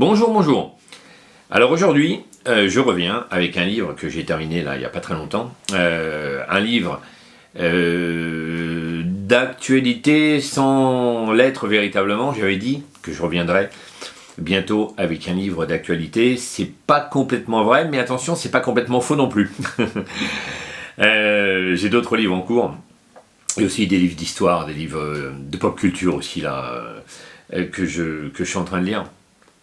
Bonjour, bonjour. Alors aujourd'hui, je reviens avec un livre que j'ai terminé là il n'y a pas très longtemps. Un livre d'actualité sans l'être véritablement. J'avais dit que je reviendrais bientôt avec un livre d'actualité. C'est pas complètement vrai, mais attention, c'est pas complètement faux non plus. J'ai d'autres livres en cours. Et aussi des livres d'histoire, des livres de pop culture aussi là, que je suis en train de lire.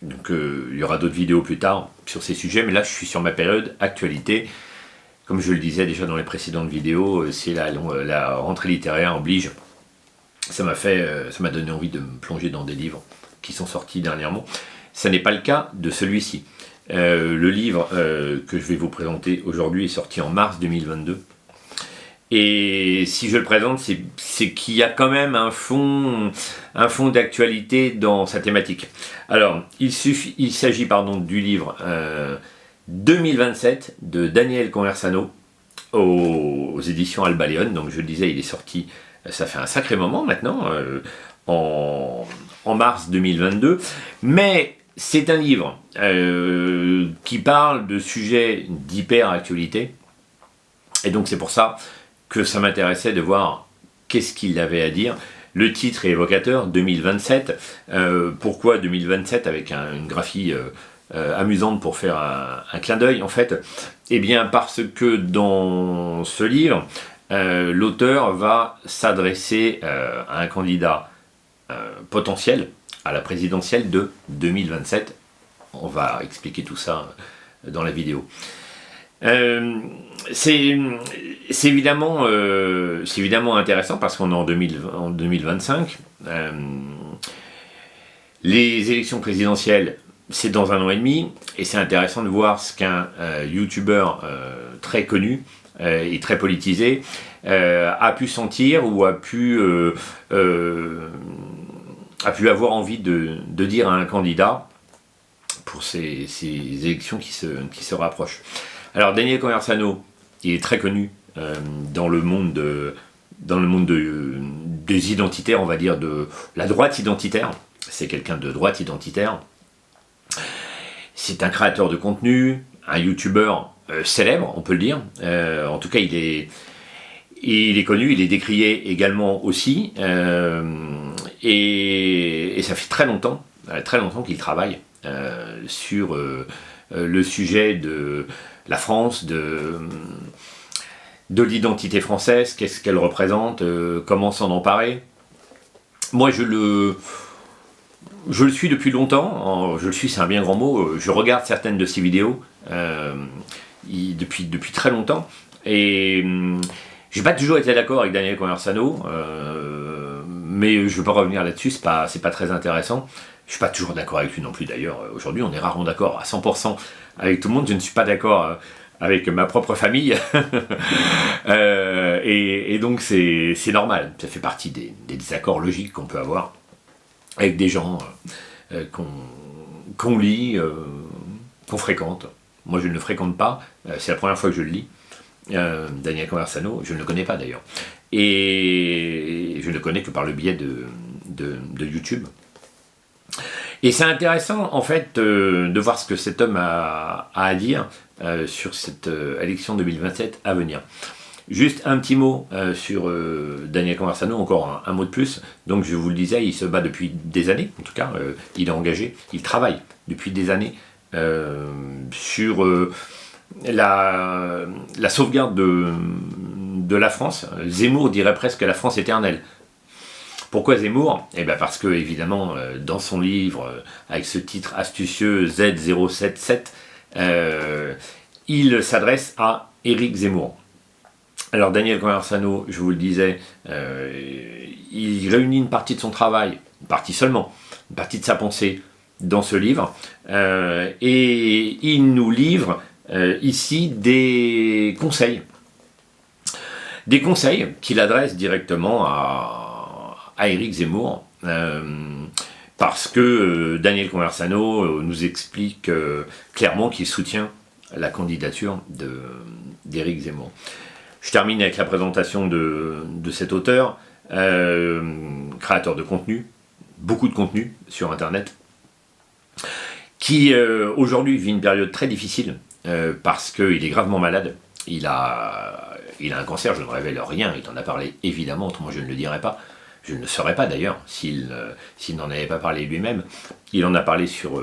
Donc il y aura d'autres vidéos plus tard sur ces sujets, mais là je suis sur ma période actualité. Comme je le disais déjà dans les précédentes vidéos, c'est la rentrée littéraire oblige. Ça m'a donné envie de me plonger dans des livres qui sont sortis dernièrement. Ça n'est pas le cas de celui-ci. Le livre que je vais vous présenter aujourd'hui est sorti en mars 2022. Et si je le présente, c'est qu'il y a quand même un fond d'actualité dans sa thématique. Alors, il s'agit du livre 2027 de Daniel Conversano aux éditions Alba León. Donc je le disais, il est sorti, ça fait un sacré moment maintenant, en mars 2022. Mais c'est un livre qui parle de sujets d'hyper-actualité. Et donc c'est pour ça que ça m'intéressait de voir qu'est-ce qu'il avait à dire. Le titre est évocateur, 2027. Pourquoi 2027 avec une graphie amusante pour faire un clin d'œil en fait? Eh bien parce que dans ce livre, l'auteur va s'adresser à un candidat potentiel à la présidentielle de 2027. On va expliquer tout ça dans la vidéo. C'est évidemment intéressant parce qu'on est en 2025. Les élections présidentielles, c'est dans 1 an et demi, et c'est intéressant de voir ce qu'un youtubeur très connu et très politisé a pu sentir ou a pu avoir envie de dire à un candidat pour ces élections qui se rapprochent. Alors Daniel Conversano, il est très connu dans le monde des identitaires, on va dire de la droite identitaire. C'est quelqu'un de droite identitaire. C'est un créateur de contenu, un youtubeur célèbre, on peut le dire. En tout cas, il est connu, il est décrié également aussi. Et ça fait très longtemps qu'il travaille sur le sujet de la France, de l'identité française, qu'est-ce qu'elle représente, comment s'en emparer. Moi, je le suis depuis longtemps, c'est un bien grand mot, je regarde certaines de ses vidéos depuis très longtemps, et j'ai pas toujours été d'accord avec Daniel Conversano, mais je ne veux pas revenir là-dessus, c'est pas très intéressant. Je suis pas toujours d'accord avec lui non plus d'ailleurs. Aujourd'hui, on est rarement d'accord à 100% avec tout le monde. Je ne suis pas d'accord avec ma propre famille. Et donc, c'est normal. Ça fait partie des désaccords logiques qu'on peut avoir avec des gens qu'on lit, qu'on fréquente. Moi, je ne le fréquente pas. C'est la première fois que je le lis. Daniel Conversano, je ne le connais pas d'ailleurs. Et je ne le connais que par le biais de YouTube. Et c'est intéressant en fait de voir ce que cet homme a à dire sur cette élection 2027 à venir. Juste un petit mot sur Daniel Conversano, encore un mot de plus. Donc je vous le disais, il se bat depuis des années, en tout cas, il est engagé, il travaille depuis des années sur la sauvegarde de la France. Zemmour dirait presque la France éternelle. Pourquoi Zemmour? Eh bien parce que, évidemment, dans son livre, avec ce titre astucieux Z077, il s'adresse à Éric Zemmour. Alors Daniel Conversano, je vous le disais, il réunit une partie de son travail, une partie seulement, une partie de sa pensée dans ce livre, et il nous livre ici des conseils qu'il adresse directement à Éric Zemmour, parce que Daniel Conversano nous explique clairement qu'il soutient la candidature d'Éric Zemmour. Je termine avec la présentation de cet auteur, créateur de contenu, beaucoup de contenu sur internet, qui aujourd'hui vit une période très difficile parce qu'il est gravement malade. Il a un cancer, je ne révèle rien, il en a parlé évidemment, autrement je ne le dirais pas. Je ne le saurais pas d'ailleurs s'il n'en avait pas parlé lui-même. Il en a parlé sur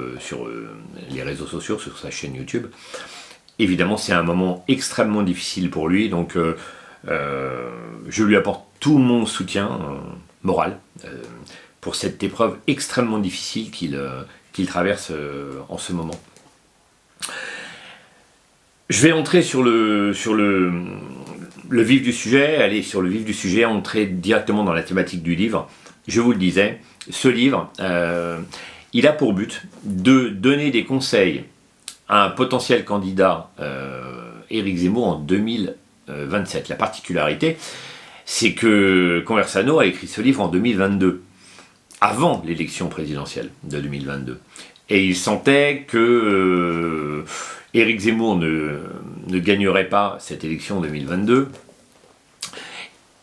les réseaux sociaux, sur sa chaîne YouTube. Évidemment, c'est un moment extrêmement difficile pour lui, donc je lui apporte tout mon soutien moral pour cette épreuve extrêmement difficile qu'il traverse en ce moment. Je vais entrer sur le vif du sujet, aller sur le vif du sujet, entrer directement dans la thématique du livre. Je vous le disais, ce livre, il a pour but de donner des conseils à un potentiel candidat Éric Zemmour en 2027. La particularité, c'est que Conversano a écrit ce livre en 2022, avant l'élection présidentielle de 2022. Et il sentait que Éric Zemmour ne gagnerait pas cette élection en 2022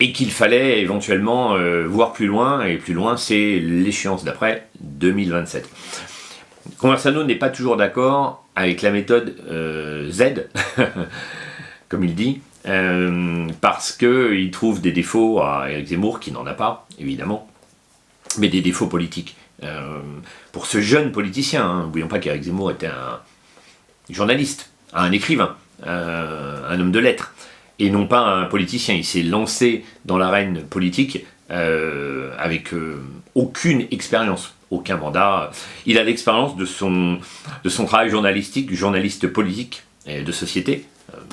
et qu'il fallait éventuellement voir plus loin, et plus loin c'est l'échéance d'après 2027. Conversano n'est pas toujours d'accord avec la méthode Z, comme il dit, parce qu'il trouve des défauts à Éric Zemmour, qui n'en a pas, évidemment, mais des défauts politiques. Pour ce jeune politicien, n'oublions pas qu'Éric Zemmour était un journaliste, un écrivain, un homme de lettres, et non pas un politicien. Il s'est lancé dans l'arène politique avec aucune expérience, aucun mandat. Il a l'expérience de son travail journalistique, du journaliste politique et de société,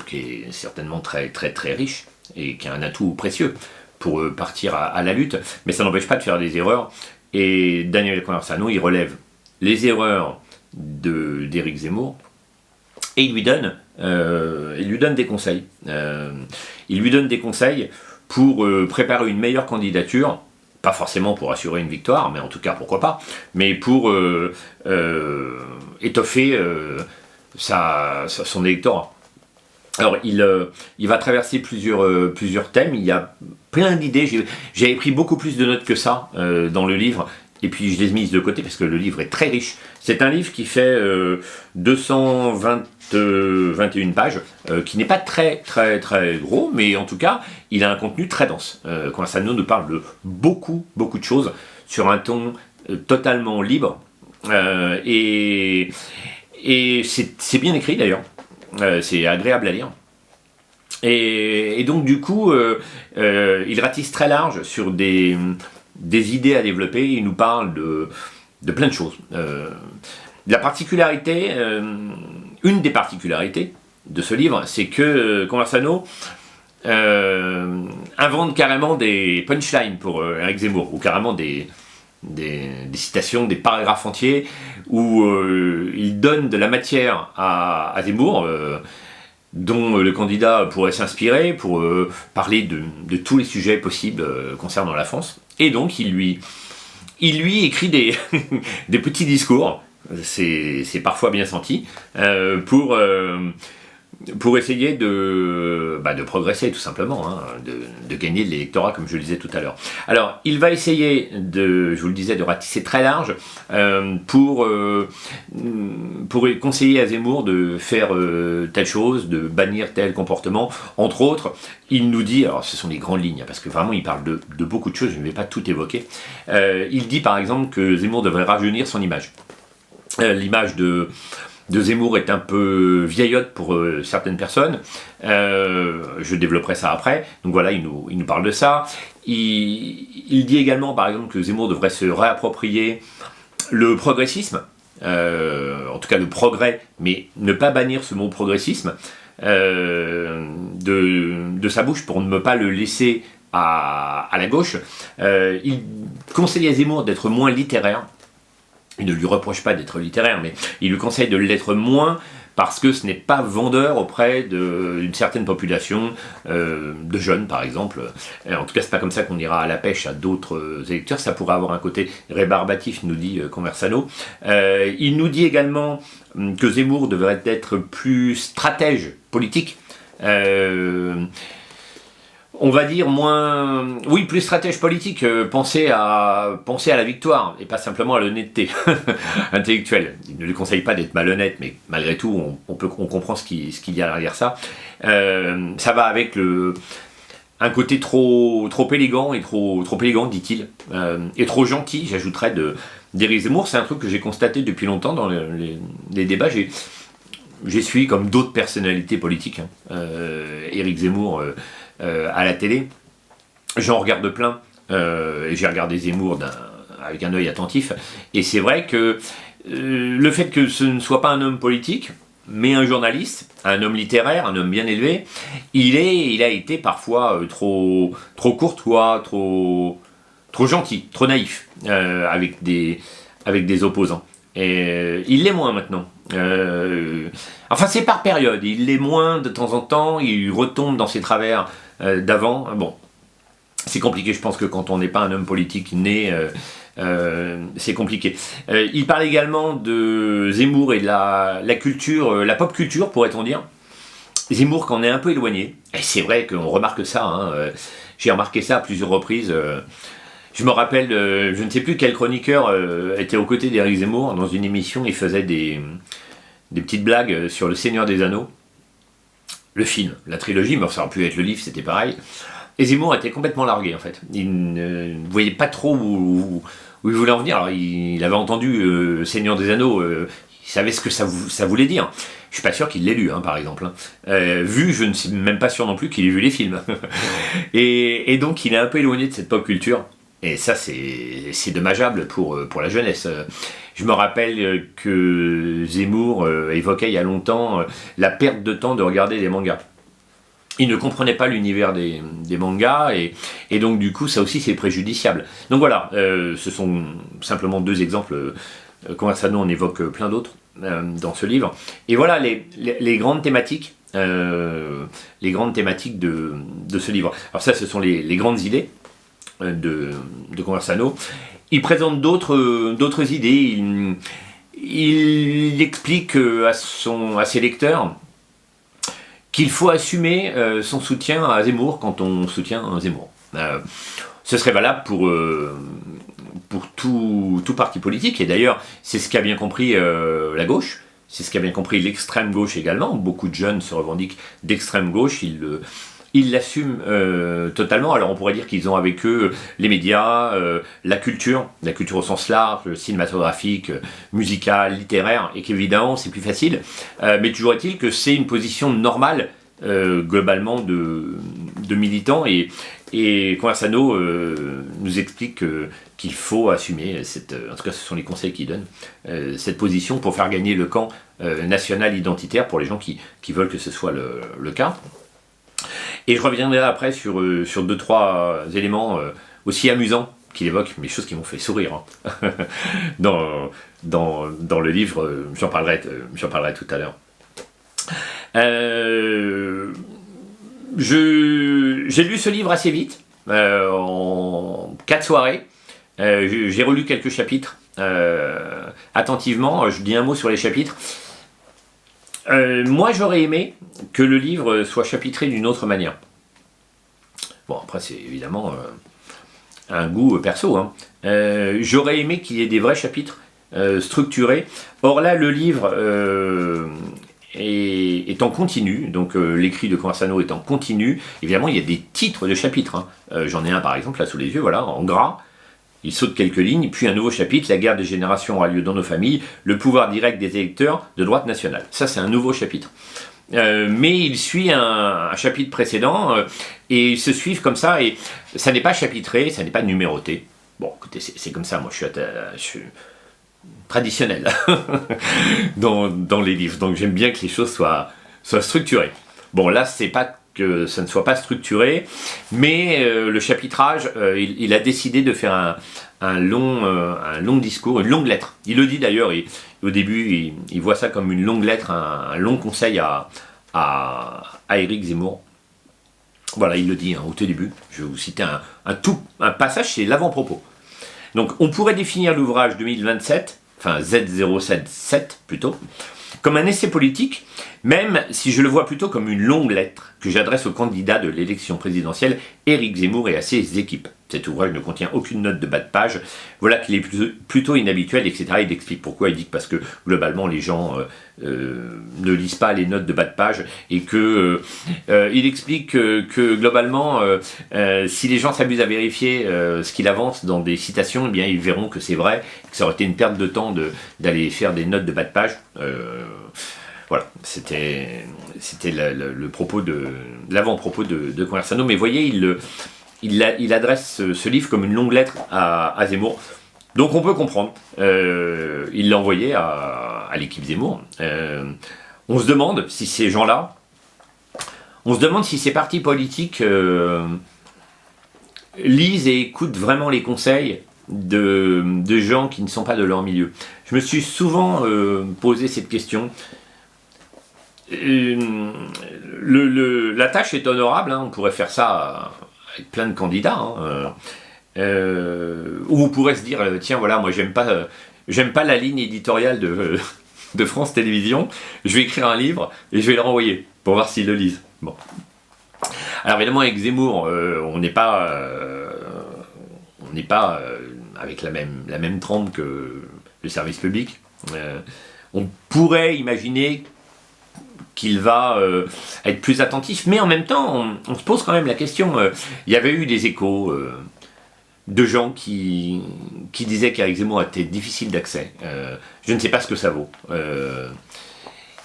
qui est certainement très, très, très riche, et qui a un atout précieux pour partir à la lutte, mais ça n'empêche pas de faire des erreurs. Et Daniel Conversano, il relève les erreurs d'Éric Zemmour, et il lui donne des conseils. Il lui donne des conseils pour préparer une meilleure candidature, pas forcément pour assurer une victoire, mais en tout cas pourquoi pas, mais pour étoffer son électorat. Alors il va traverser plusieurs thèmes, il y a plein d'idées, j'avais pris beaucoup plus de notes que ça dans le livre, et puis je les ai mises de côté parce que le livre est très riche. C'est un livre qui fait 221 pages, qui n'est pas très très très gros, mais en tout cas il a un contenu très dense. Conversano nous parle de beaucoup de choses sur un ton totalement libre, et c'est bien écrit d'ailleurs. C'est agréable à lire. Et donc du coup, il ratisse très large sur des idées à développer. Il nous parle de plein de choses. La particularité, une des particularités de ce livre, c'est que Conversano invente carrément des punchlines pour Éric Zemmour, ou carrément des citations, des paragraphes entiers où il donne de la matière à Zemmour dont le candidat pourrait s'inspirer pour parler de tous les sujets possibles concernant la France. Et donc il lui écrit des petits discours, c'est parfois bien senti, pour essayer de progresser tout simplement, hein, de gagner de l'électorat, comme je le disais tout à l'heure. Alors, il va essayer je vous le disais, de ratisser très large pour conseiller à Zemmour de faire telle chose, de bannir tel comportement. Entre autres, il nous dit, alors ce sont les grandes lignes, parce que vraiment il parle de beaucoup de choses, je ne vais pas tout évoquer. Il dit par exemple que Zemmour devrait rajeunir son image. L'image de Zemmour est un peu vieillotte pour certaines personnes. Je développerai ça après. Donc voilà, il nous parle de ça. Il dit également, par exemple, que Zemmour devrait se réapproprier le progressisme, en tout cas le progrès, mais ne pas bannir ce mot progressisme de sa bouche pour ne pas le laisser à la gauche. Il conseille à Zemmour d'être moins littéraire. Il ne lui reproche pas d'être littéraire, mais il lui conseille de l'être moins parce que ce n'est pas vendeur auprès d'une certaine population, de jeunes par exemple. En tout cas, c'est pas comme ça qu'on ira à la pêche à d'autres électeurs. Ça pourrait avoir un côté rébarbatif, nous dit Conversano. Il nous dit également que Zemmour devrait être plus stratège politique. on va dire moins, oui, plus stratège politique, penser à la victoire et pas simplement à l'honnêteté intellectuelle. Il ne lui conseille pas d'être malhonnête, mais malgré tout, on comprend ce qu'il y a derrière ça. Ça va avec un côté trop élégant et trop élégant, dit-il, et trop gentil, j'ajouterais, d'Éric Zemmour. C'est un truc que j'ai constaté depuis longtemps dans les débats. J'ai suivi comme d'autres personnalités politiques, Éric Zemmour à la télé. J'en regarde plein. J'ai regardé Zemmour avec un œil attentif. Et c'est vrai que le fait que ce ne soit pas un homme politique, mais un journaliste, un homme littéraire, un homme bien élevé, il a été parfois trop courtois, trop gentil, trop naïf avec des opposants. Et il l'est moins maintenant. Enfin, c'est par période. Il l'est moins de temps en temps. Il retombe dans ses travers d'avant. Bon, c'est compliqué. Je pense que quand on n'est pas un homme politique né, c'est compliqué. Il parle également de Zemmour et de la culture, la pop culture, pourrait-on dire. Zemmour qu'en est un peu éloigné. Et c'est vrai qu'on remarque ça. J'ai remarqué ça à plusieurs reprises. Je me rappelle, je ne sais plus quel chroniqueur était aux côtés d'Éric Zemmour dans une émission. Il faisait des petites blagues sur Le Seigneur des Anneaux, le film, la trilogie, mais ça aurait pu être le livre, c'était pareil. Et Zemmour était complètement largué en fait. Il ne voyait pas trop où il voulait en venir. Alors, il avait entendu Le Seigneur des Anneaux, il savait ce que ça voulait dire. Je suis pas sûr qu'il l'ait lu, par exemple. Vu, je ne suis même pas sûr non plus qu'il ait vu les films. et donc, il est un peu éloigné de cette pop culture. Et ça, c'est dommageable pour la jeunesse. Je me rappelle que Zemmour évoquait il y a longtemps la perte de temps de regarder des mangas. Il ne comprenait pas l'univers des mangas, et donc du coup, ça aussi, c'est préjudiciable. Donc voilà, ce sont simplement deux exemples. Conversano en évoque plein d'autres dans ce livre. Et voilà les grandes thématiques. Les grandes thématiques de ce livre. Alors ça, ce sont les grandes idées de Conversano. Il présente d'autres idées. Il explique à ses lecteurs qu'il faut assumer son soutien à Zemmour quand on soutient Zemmour. Ce serait valable pour tout parti politique, et d'ailleurs c'est ce qu'a bien compris la gauche, c'est ce qu'a bien compris l'extrême gauche également. Beaucoup de jeunes se revendiquent d'extrême gauche, ils l'assument totalement. Alors on pourrait dire qu'ils ont avec eux les médias, la culture au sens large, cinématographique, musicale, littéraire, et qu'évidemment c'est plus facile. Mais toujours est-il que c'est une position normale globalement de militants, et Conversano nous explique qu'il faut assumer, en tout cas ce sont les conseils qu'il donne, cette position pour faire gagner le camp national identitaire pour les gens qui veulent que ce soit le cas. Et je reviendrai après sur 2-3 éléments aussi amusants qu'il évoque, mais choses qui m'ont fait sourire dans le livre. J'en parlerai tout à l'heure. J'ai lu ce livre assez vite, en 4 soirées. J'ai relu quelques chapitres attentivement. Je dis un mot sur les chapitres. Moi, j'aurais aimé que le livre soit chapitré d'une autre manière. Bon, après, c'est évidemment un goût perso. J'aurais aimé qu'il y ait des vrais chapitres structurés. Or là, le livre est en continu, donc l'écrit de Conversano est en continu. Évidemment, il y a des titres de chapitres. J'en ai un, par exemple, là, sous les yeux, voilà, en gras. Il saute quelques lignes, puis un nouveau chapitre, la guerre des générations aura lieu dans nos familles, le pouvoir direct des électeurs de droite nationale. Ça, c'est un nouveau chapitre. Mais il suit un chapitre précédent, et ils se suivent comme ça, et ça n'est pas chapitré, ça n'est pas numéroté. Bon, écoutez, c'est comme ça, moi je suis traditionnel dans les livres, donc j'aime bien que les choses soient structurées. Bon, là, c'est pas que ça ne soit pas structuré, mais le chapitrage, il a décidé de faire un long discours, une longue lettre. Il le dit d'ailleurs, au début, il voit ça comme une longue lettre, un long conseil à Éric Zemmour. Voilà, il le dit au tout début. Je vais vous citer un passage, c'est l'avant-propos. Donc, on pourrait définir l'ouvrage 2027, enfin Z077 plutôt, comme un essai politique, même si je le vois plutôt comme une longue lettre que j'adresse au candidat de l'élection présidentielle, Éric Zemmour, et à ses équipes. Cet ouvrage ne contient aucune note de bas de page. Voilà qu'il est plutôt inhabituel, etc. Il explique pourquoi. Il dit que parce que globalement les gens ne lisent pas les notes de bas de page et que il explique que globalement si les gens s'amusent à vérifier ce qu'il avance dans des citations, eh bien ils verront que c'est vrai, que ça aurait été une perte de temps d'aller faire des notes de bas de page. Voilà, c'était l'avant-propos de Conversano. Mais voyez, il adresse ce livre comme une longue lettre à Zemmour. Donc on peut comprendre. Il l'a envoyé à l'équipe Zemmour. On se demande si ces gens-là, si ces partis politiques lisent et écoutent vraiment les conseils de gens qui ne sont pas de leur milieu. Je me suis souvent posé cette question. La tâche est honorable, hein, on pourrait faire ça avec plein de candidats, hein, où on pourrait se dire tiens voilà, moi j'aime pas la ligne éditoriale de France Télévisions, je vais écrire un livre et je vais le renvoyer pour voir s'ils le lisent. Bon. Alors évidemment avec Zemmour on n'est pas avec la même trempe que le service public. On pourrait imaginer qu'il va être plus attentif, mais en même temps, on se pose quand même la question. Il y avait eu des échos de gens qui disaient qu'Éric Zemmour était difficile d'accès. Je ne sais pas ce que ça vaut.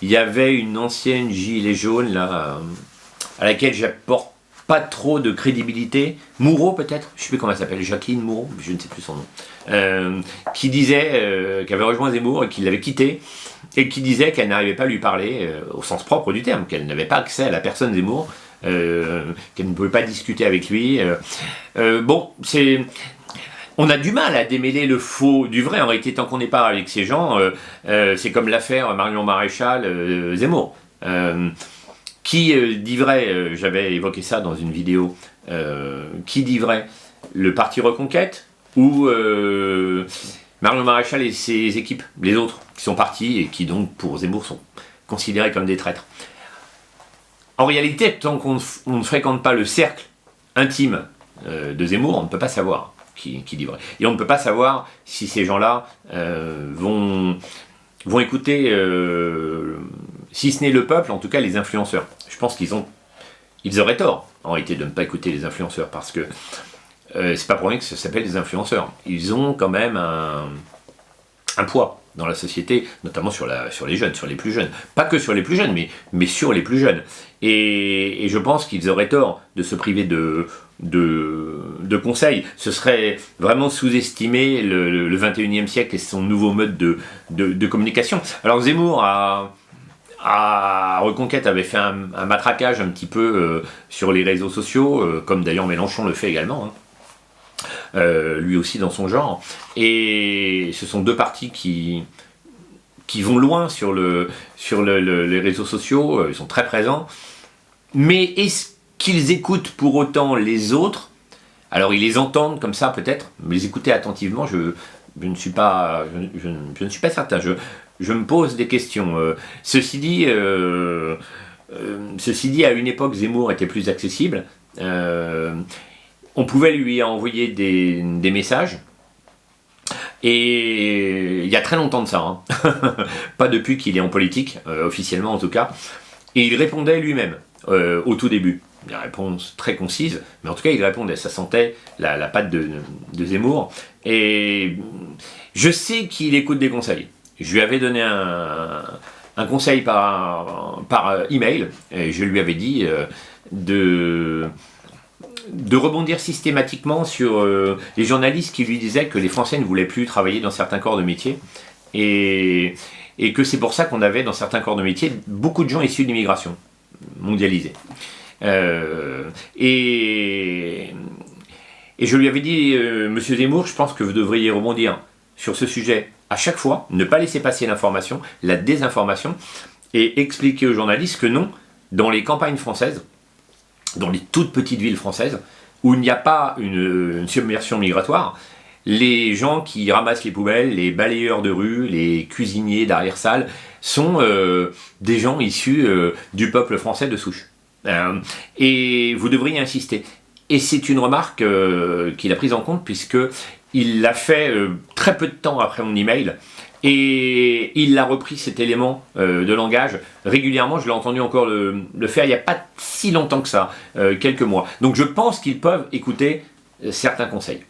Il y avait une ancienne gilet jaune là, à laquelle j'apporte pas trop de crédibilité. Moreau peut-être, je ne sais plus comment elle s'appelle, Jacqueline Moreau, je ne sais plus son nom, qui disait qu'elle avait rejoint Zemmour et qu'il l'avait quitté, et qui disait qu'elle n'arrivait pas à lui parler au sens propre du terme, qu'elle n'avait pas accès à la personne Zemmour, qu'elle ne pouvait pas discuter avec lui. Bon, on a du mal à démêler le faux du vrai. En réalité, tant qu'on n'est pas avec ces gens, c'est comme l'affaire Marion Maréchal Zemmour. Qui dit vrai, j'avais évoqué ça dans une vidéo, qui dit vrai, le parti Reconquête ou Marion Maréchal et ses équipes, les autres qui sont partis et qui donc pour Zemmour sont considérés comme des traîtres. En réalité, tant qu'on ne fréquente pas le cercle intime de Zemmour, on ne peut pas savoir qui dit vrai. Et on ne peut pas savoir si ces gens-là vont écouter, si ce n'est le peuple, en tout cas les influenceurs. Je pense qu'ils auraient tort, en réalité, de ne pas écouter les influenceurs, parce que c'est pas pour rien que ça s'appelle des influenceurs. Ils ont quand même un poids dans la société, notamment sur les jeunes, sur les plus jeunes. Pas que sur les plus jeunes, mais sur les plus jeunes. Et je pense qu'ils auraient tort de se priver de conseils. Ce serait vraiment sous-estimer le 21e siècle et son nouveau mode de communication. Alors Zemmour à Reconquête avait fait un matraquage un petit peu sur les réseaux sociaux, comme d'ailleurs Mélenchon le fait également, hein. Lui aussi dans son genre. Et ce sont deux partis qui vont loin sur les réseaux sociaux, ils sont très présents. Mais est-ce qu'ils écoutent pour autant les autres? Alors ils les entendent comme ça peut-être, mais les écouter attentivement, je ne suis pas certain. Je me pose des questions. Ceci dit, à une époque, Zemmour était plus accessible. On pouvait lui envoyer des messages. Et il y a très longtemps de ça, hein. Pas depuis qu'il est en politique, officiellement en tout cas. Et il répondait lui-même au tout début. Des réponses très concises, mais en tout cas il répondait, ça sentait la patte de Zemmour. Et je sais qu'il écoute des conseils. Je lui avais donné un conseil par email, et je lui avais dit de rebondir systématiquement sur les journalistes qui lui disaient que les Français ne voulaient plus travailler dans certains corps de métier, et que c'est pour ça qu'on avait dans certains corps de métier beaucoup de gens issus de l'immigration mondialisée. Et je lui avais dit, Monsieur Zemmour, je pense que vous devriez rebondir sur ce sujet à chaque fois, ne pas laisser passer l'information, la désinformation, et expliquer aux journalistes que non, dans les campagnes françaises, dans les toutes petites villes françaises, où il n'y a pas une submersion migratoire, les gens qui ramassent les poubelles, les balayeurs de rue, les cuisiniers d'arrière-salle, sont des gens issus du peuple français de souche. Et vous devriez insister. Et c'est une remarque qu'il a prise en compte, puisqu'il l'a fait très peu de temps après mon email, et il a repris cet élément de langage régulièrement. Je l'ai entendu encore le faire il n'y a pas si longtemps que ça, quelques mois. Donc je pense qu'ils peuvent écouter certains conseils.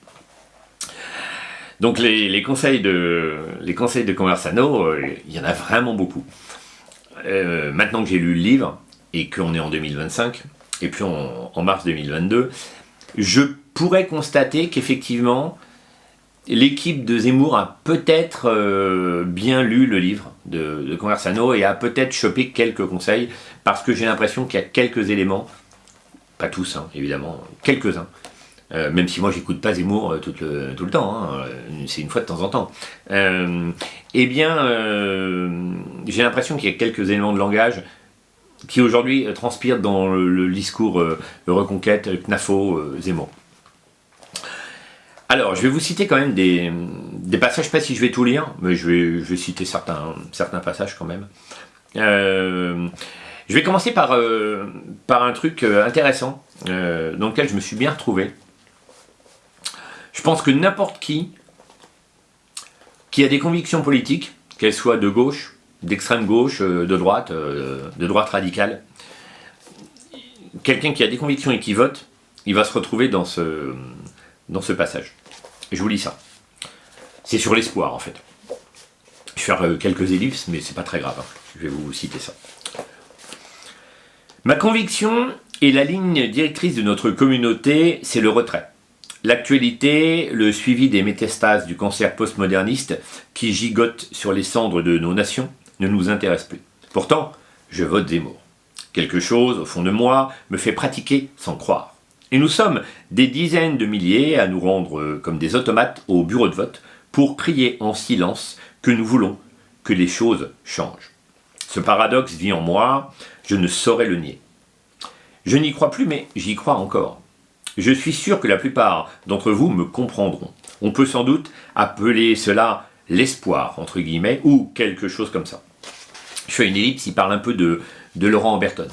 Donc les conseils de Conversano, il y en a vraiment beaucoup. Maintenant que j'ai lu le livre, et qu'on est en 2025, et puis en mars 2022, je pourrais constater qu'effectivement, l'équipe de Zemmour a peut-être bien lu le livre de Conversano et a peut-être chopé quelques conseils, parce que j'ai l'impression qu'il y a quelques éléments, pas tous hein, évidemment, quelques-uns, même si moi j'écoute pas Zemmour tout le temps, hein, c'est une fois de temps en temps, j'ai l'impression qu'il y a quelques éléments de langage qui aujourd'hui transpirent dans le discours Reconquête, CNAFO, Zemmour. Alors, je vais vous citer quand même des passages, je ne sais pas si je vais tout lire, mais je vais citer certains passages quand même. Je vais commencer par un truc intéressant, dans lequel je me suis bien retrouvé. Je pense que n'importe qui a des convictions politiques, qu'elles soient de gauche, d'extrême gauche, de droite radicale, quelqu'un qui a des convictions et qui vote, il va se retrouver dans ce passage. Et je vous lis ça. C'est sur l'espoir en fait. Je vais faire quelques ellipses, mais c'est pas très grave. Hein. Je vais vous citer ça. Ma conviction et la ligne directrice de notre communauté, c'est le retrait. L'actualité, le suivi des métastases du cancer postmoderniste qui gigote sur les cendres de nos nations, ne nous intéresse plus. Pourtant, je vote Zemmour. Quelque chose, au fond de moi, me fait pratiquer sans croire. Et nous sommes des dizaines de milliers à nous rendre comme des automates au bureau de vote pour crier en silence que nous voulons que les choses changent. Ce paradoxe vit en moi, je ne saurais le nier. Je n'y crois plus, mais j'y crois encore. Je suis sûr que la plupart d'entre vous me comprendront. On peut sans doute appeler cela l'espoir, entre guillemets, ou quelque chose comme ça. Je fais une ellipse, il parle un peu de Laurent Oberton.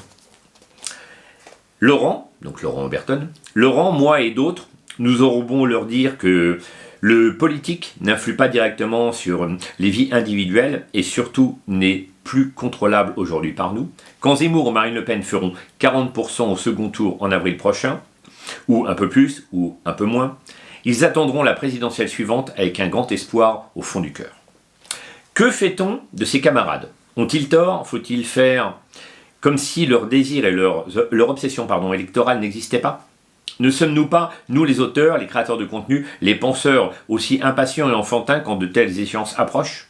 Laurent, moi et d'autres, nous aurons beau leur dire que le politique n'influe pas directement sur les vies individuelles et surtout n'est plus contrôlable aujourd'hui par nous. Quand Zemmour ou Marine Le Pen feront 40% au second tour en avril prochain, ou un peu plus, ou un peu moins, ils attendront la présidentielle suivante avec un grand espoir au fond du cœur. Que fait-on de ces camarades ? Ont-ils tort ? Faut-il faire comme si leur désir et leur obsession électorale n'existaient pas ? Ne sommes-nous pas, nous les auteurs, les créateurs de contenu, les penseurs aussi impatients et enfantins quand de telles échéances approchent ?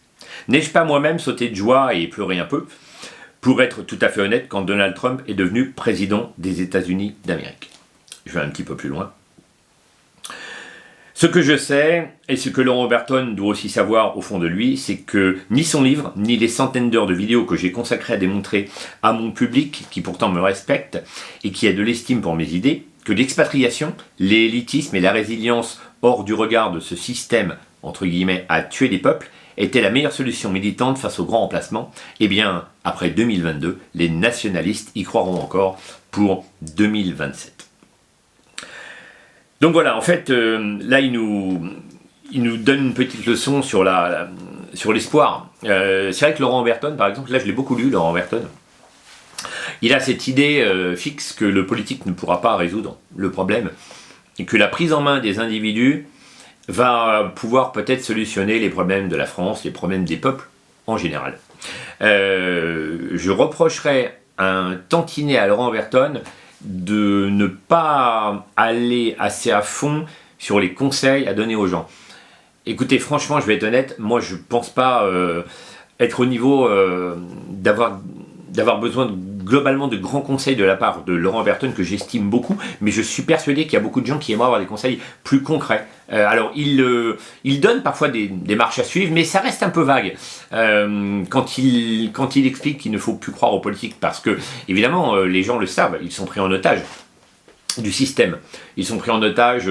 N'ai-je pas moi-même sauté de joie et pleuré un peu, pour être tout à fait honnête, quand Donald Trump est devenu président des États-Unis d'Amérique ? Je vais un petit peu plus loin. Ce que je sais, et ce que Laurent Oberton doit aussi savoir au fond de lui, c'est que ni son livre, ni les centaines d'heures de vidéos que j'ai consacrées à démontrer à mon public, qui pourtant me respecte, et qui a de l'estime pour mes idées, que l'expatriation, l'élitisme et la résilience hors du regard de ce système, entre guillemets, à tuer les peuples, était la meilleure solution militante face au grand remplacement. Eh bien, après 2022, les nationalistes y croiront encore pour 2027. Donc voilà, en fait, là, il nous donne une petite leçon sur l'espoir. C'est vrai que Laurent Oberton, par exemple, là, je l'ai beaucoup lu, Laurent Oberton. Il a cette idée fixe que le politique ne pourra pas résoudre le problème et que la prise en main des individus va pouvoir peut-être solutionner les problèmes de la France, les problèmes des peuples en général. Je reprocherais un tantinet à Laurent Oberton de ne pas aller assez à fond sur les conseils à donner aux gens. Écoutez, franchement, je vais être honnête, moi je pense pas être au niveau d'avoir besoin globalement de grands conseils de la part de Laurent Oberton, que j'estime beaucoup, mais je suis persuadé qu'il y a beaucoup de gens qui aimeraient avoir des conseils plus concrets. Alors, il donne parfois des marches à suivre, mais ça reste un peu vague. Quand il explique qu'il ne faut plus croire aux politiques, parce que, évidemment, les gens le savent, ils sont pris en otage. du système. Ils sont pris en otage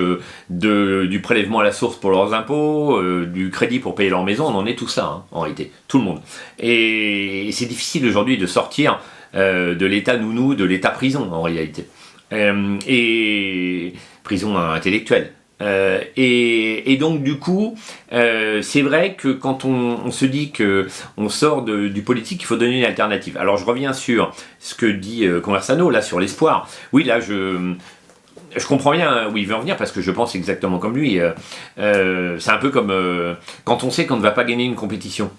du prélèvement à la source pour leurs impôts, du crédit pour payer leur maison, on en est tout ça, hein, en réalité, tout le monde. Et c'est difficile aujourd'hui de sortir de l'état nounou, de l'état prison, en réalité. Et prison intellectuelle. Et donc du coup, c'est vrai que quand on se dit qu'on sort du politique, il faut donner une alternative. Alors je reviens sur ce que dit Conversano, là sur l'espoir. Oui, là je comprends bien où il veut en venir parce que je pense exactement comme lui. C'est un peu comme quand on sait qu'on ne va pas gagner une compétition.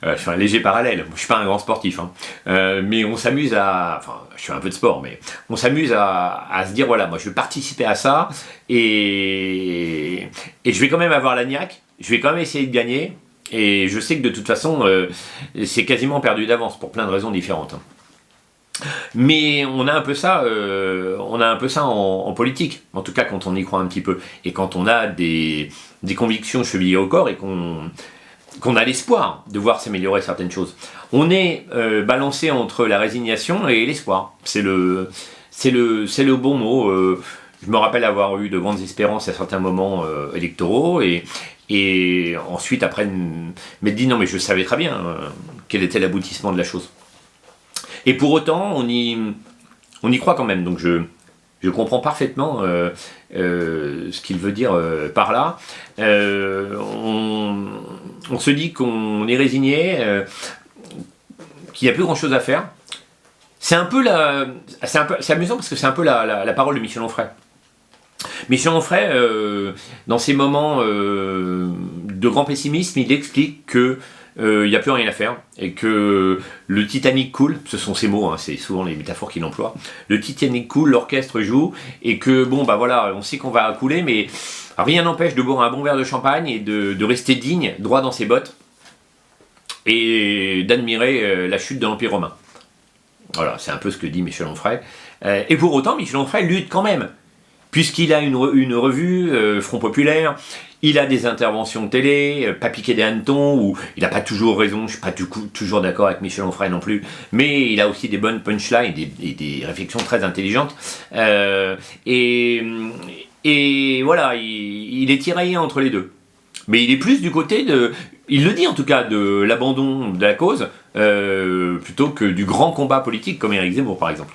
Je fais un léger parallèle, je suis pas un grand sportif, hein. Mais on s'amuse enfin, je fais un peu de sport, mais on s'amuse à se dire, voilà, moi je vais participer à ça, et je vais quand même avoir la niaque, je vais quand même essayer de gagner, et je sais que de toute façon, c'est quasiment perdu d'avance, pour plein de raisons différentes. Mais on a un peu ça, en politique, en tout cas quand on y croit un petit peu, et quand on a des convictions chevillées au corps, et qu'on a l'espoir de voir s'améliorer certaines choses. On est balancé entre la résignation et l'espoir. C'est le bon mot. Je me rappelle avoir eu de grandes espérances à certains moments électoraux et ensuite après m'être dit non mais je savais très bien quel était l'aboutissement de la chose. Et pour autant on y croit quand même. Donc je comprends parfaitement ce qu'il veut dire par là. On se dit qu'on est résigné, qu'il n'y a plus grand chose à faire. C'est amusant parce que c'est un peu la parole de Michel Onfray. Michel Onfray, dans ces moments de grand pessimisme, il explique que il n'y a plus rien à faire, et que le Titanic coule, ce sont ses mots, hein, c'est souvent les métaphores qu'il emploie, le Titanic coule, l'orchestre joue, et que bon bah voilà, on sait qu'on va couler, mais rien n'empêche de boire un bon verre de champagne et de rester digne, droit dans ses bottes, et d'admirer la chute de l'Empire romain. Voilà, c'est un peu ce que dit Michel Onfray. Et pour autant, Michel Onfray lutte quand même, puisqu'il a une revue, Front Populaire, il a des interventions de télé, pas piquer des hannetons, où il n'a pas toujours raison, je ne suis pas toujours d'accord avec Michel Onfray non plus, mais il a aussi des bonnes punchlines et des réflexions très intelligentes. Et voilà, il est tiraillé entre les deux. Mais il est plus du côté il le dit en tout cas, de l'abandon de la cause, plutôt que du grand combat politique, comme Éric Zemmour par exemple.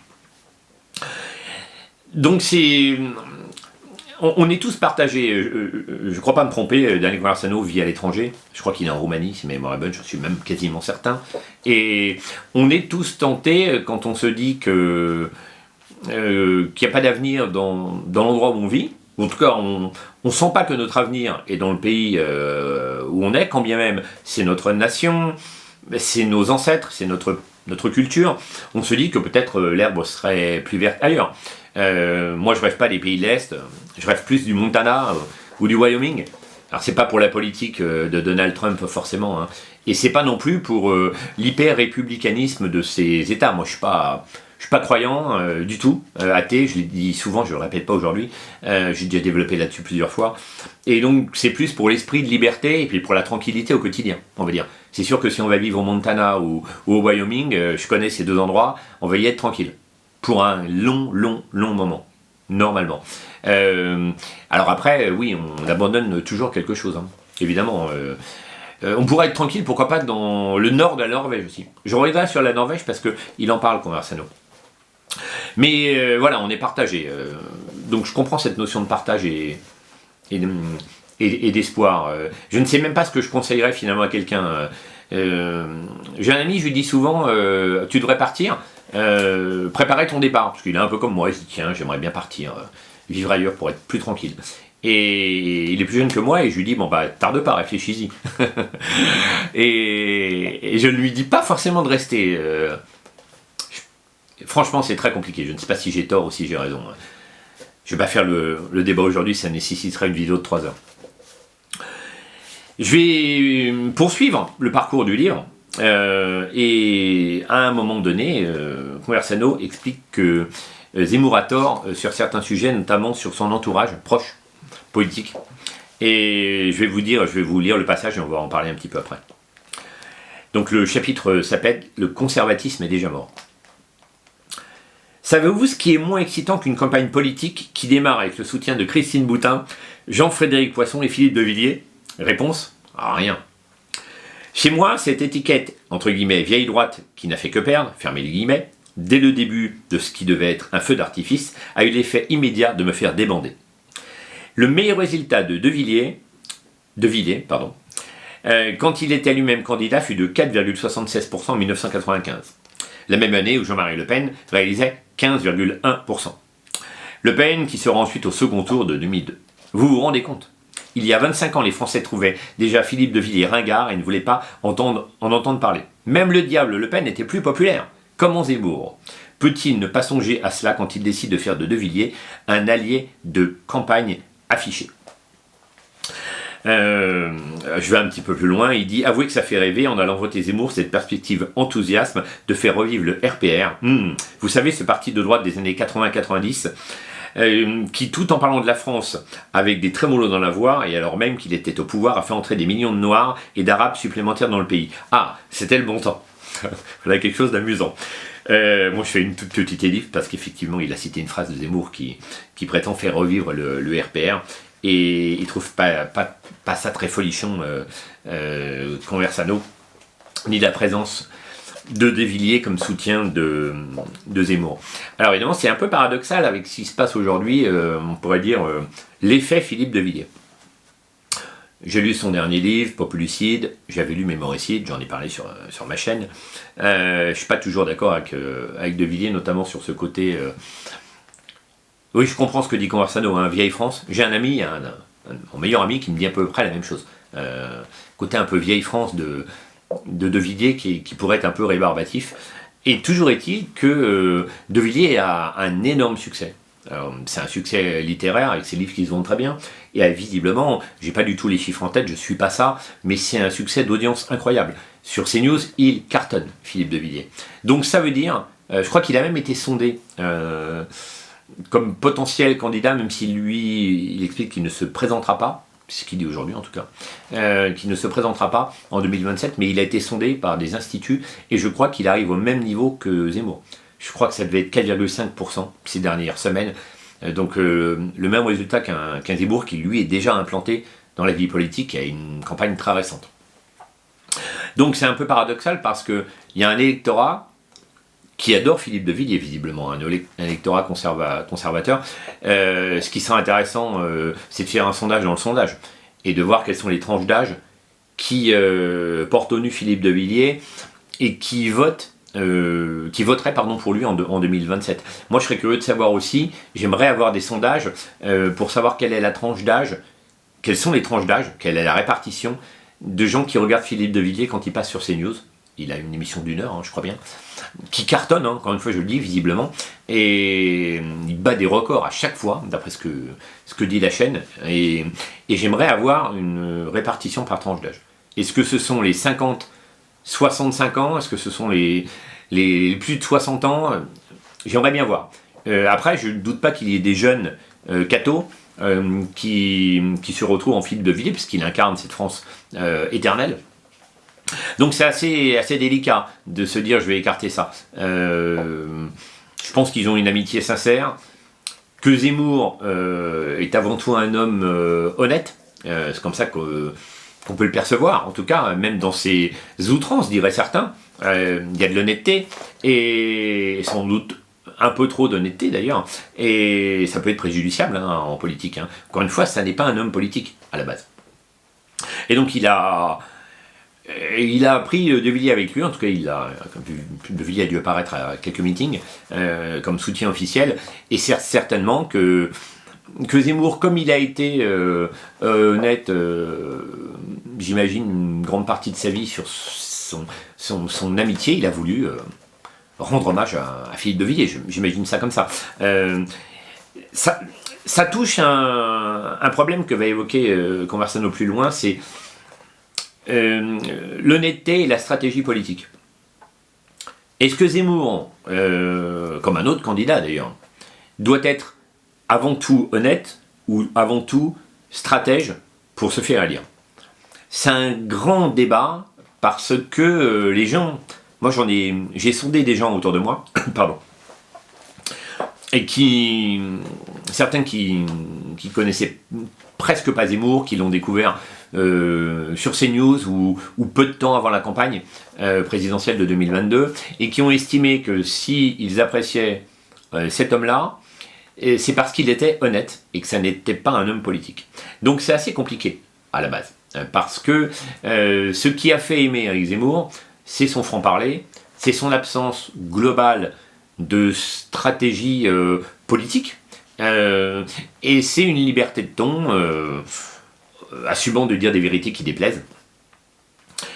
Donc on est tous partagés. Je ne crois pas me tromper, Daniel Conversano vit à l'étranger. Je crois qu'il est en Roumanie, si ma mémoire est bonne, j'en suis même quasiment certain. Et on est tous tentés, quand on se dit qu'il n'y a pas d'avenir dans l'endroit où on vit, ou en tout cas on ne sent pas que notre avenir est dans le pays où on est, quand bien même c'est notre nation, c'est nos ancêtres, c'est notre culture, on se dit que peut-être l'herbe serait plus verte ailleurs. Moi je rêve pas des pays de l'Est, je rêve plus du Montana ou du Wyoming. Alors c'est pas pour la politique de Donald Trump forcément, hein. Et c'est pas non plus pour l'hyper-républicanisme de ces États. Moi je suis pas croyant du tout, athée, je l'ai dit souvent, je le répète pas aujourd'hui, j'ai déjà développé là-dessus plusieurs fois. Et donc c'est plus pour l'esprit de liberté et puis pour la tranquillité au quotidien, on va dire. C'est sûr que si on va vivre au Montana ou au Wyoming, je connais ces deux endroits, on va y être tranquille. Pour un long moment, normalement. Alors après, oui, on abandonne toujours quelque chose, hein, évidemment. On pourrait être tranquille, pourquoi pas, dans le nord de la Norvège aussi. Je reviendrai sur la Norvège parce qu'il en parle, Conversano. Mais voilà, on est partagé. Donc je comprends cette notion de partage et d'espoir. Je ne sais même pas ce que je conseillerais finalement à quelqu'un. J'ai un ami, je lui dis souvent, tu devrais partir. Préparer ton départ, parce qu'il est un peu comme moi, il se dit tiens j'aimerais bien partir, vivre ailleurs pour être plus tranquille. Et il est plus jeune que moi et je lui dis bon bah tarde pas, réfléchis-y. et je ne lui dis pas forcément de rester. Franchement c'est très compliqué, je ne sais pas si j'ai tort ou si j'ai raison. Je vais pas faire le débat aujourd'hui, ça nécessiterait une vidéo de 3 heures. Je vais poursuivre le parcours du livre. Et à un moment donné, Conversano explique que Zemmour a tort sur certains sujets, notamment sur son entourage proche, politique. Et je vais vous lire le passage et on va en parler un petit peu après. Donc le chapitre s'appelle « Le conservatisme est déjà mort ». Savez-vous ce qui est moins excitant qu'une campagne politique qui démarre avec le soutien de Christine Boutin, Jean-Frédéric Poisson et Philippe de Villiers? Réponse: rien. Chez moi, cette étiquette, entre guillemets, vieille droite, qui n'a fait que perdre, fermez les guillemets, dès le début de ce qui devait être un feu d'artifice, a eu l'effet immédiat de me faire débander. Le meilleur résultat de Villiers, quand il était lui-même candidat, fut de 4,76% en 1995. La même année où Jean-Marie Le Pen réalisait 15,1%. Le Pen qui sera ensuite au second tour de 2002. Vous vous rendez compte? Il y a 25 ans, les Français trouvaient déjà Philippe de Villiers ringard et ne voulaient pas en entendre parler. Même le diable Le Pen était plus populaire. Comment Zemmour peut-il ne pas songer à cela quand il décide de faire de Villiers un allié de campagne affiché? Je vais un petit peu plus loin, il dit: avouez que ça fait rêver en allant voter Zemmour, cette perspective enthousiasme de faire revivre le RPR. Vous savez, ce parti de droite des années 80-90, qui, tout en parlant de la France avec des trémolos dans la voix, et alors même qu'il était au pouvoir, a fait entrer des millions de Noirs et d'Arabes supplémentaires dans le pays. Ah, c'était le bon temps. Voilà quelque chose d'amusant. Moi, je fais une toute petite ellipse parce qu'effectivement, il a cité une phrase de Zemmour qui prétend faire revivre le RPR. Et il ne trouve pas ça très folichon, Conversano, ni la présence de Villiers comme soutien de Zemmour. Alors évidemment, c'est un peu paradoxal avec ce qui se passe aujourd'hui, on pourrait dire l'effet Philippe de Villiers. J'ai lu son dernier livre, Populucide, j'avais lu Mémoricide, j'en ai parlé sur ma chaîne. Je ne suis pas toujours d'accord avec de Villiers, notamment sur ce côté... Oui, je comprends ce que dit Conversano, vieille France. J'ai un ami, mon meilleur ami, qui me dit à peu près la même chose. Côté un peu vieille France de Villiers qui pourrait être un peu rébarbatif. Et toujours est-il que de Villiers a un énorme succès. C'est un succès littéraire avec ses livres qui se vendent très bien. Et visiblement, j'ai pas du tout les chiffres en tête, je suis pas ça, mais c'est un succès d'audience incroyable. Sur CNews, il cartonne, Philippe de Villiers. Donc ça veut dire, je crois qu'il a même été sondé comme potentiel candidat, même si lui, il explique qu'il ne se présentera pas, c'est ce qu'il dit aujourd'hui en tout cas, qu'il ne se présentera pas en 2027, mais il a été sondé par des instituts, et je crois qu'il arrive au même niveau que Zemmour. Je crois que ça devait être 4,5% ces dernières semaines, donc le même résultat qu'un Zemmour qui lui est déjà implanté dans la vie politique et a une campagne très récente. Donc c'est un peu paradoxal parce qu'il y a un électorat qui adore Philippe de Villiers, visiblement, un électorat conservateur. Ce qui serait intéressant, c'est de faire un sondage dans le sondage, et de voir quelles sont les tranches d'âge qui portent au nu Philippe de Villiers, et qui voteraient pour lui en 2027. Moi, je serais curieux de savoir aussi, j'aimerais avoir des sondages pour savoir quelle est la tranche d'âge, quelles sont les tranches d'âge, quelle est la répartition de gens qui regardent Philippe de Villiers quand il passe sur CNews. Il a une émission d'1 heure, je crois bien, qui cartonne, encore une fois je le dis, visiblement, et il bat des records à chaque fois, d'après ce que dit la chaîne, et j'aimerais avoir une répartition par tranche d'âge. Est-ce que ce sont les 50-65 ans? Est-ce que ce sont les plus de 60 ans? J'aimerais bien voir. Après, je ne doute pas qu'il y ait des jeunes cathos qui se retrouvent en Philippe de Villiers, puisqu'il incarne cette France éternelle. Donc c'est assez délicat de se dire je vais écarter ça. Je pense qu'ils ont une amitié sincère, que Zemmour est avant tout un homme honnête, c'est comme ça qu'on peut le percevoir, en tout cas, même dans ses outrances, diraient certains. Il y a de l'honnêteté, et sans doute un peu trop d'honnêteté d'ailleurs, et ça peut être préjudiciable en politique. Encore une fois, ça n'est pas un homme politique à la base. Et donc il a pris de Villiers avec lui, en tout cas de Villiers a dû apparaître à quelques meetings comme soutien officiel, et certainement que Zemmour, comme il a été honnête, j'imagine une grande partie de sa vie sur son amitié, il a voulu rendre hommage à Philippe de Villiers, j'imagine ça comme ça. Ça touche un problème que va évoquer Conversano plus loin, c'est l'honnêteté et la stratégie politique. Est-ce que Zemmour, comme un autre candidat d'ailleurs, doit être avant tout honnête ou avant tout stratège pour se faire élire? C'est un grand débat parce que les gens, moi j'ai sondé des gens autour de moi, pardon, et certains qui connaissaient presque pas Zemmour, qui l'ont découvert sur CNews ou peu de temps avant la campagne présidentielle de 2022, et qui ont estimé que s'ils appréciaient cet homme-là, c'est parce qu'il était honnête et que ça n'était pas un homme politique. Donc c'est assez compliqué à la base, parce que ce qui a fait aimer Éric Zemmour, c'est son franc-parler, c'est son absence globale de stratégie politique, et c'est une liberté de ton, assumant de dire des vérités qui déplaisent.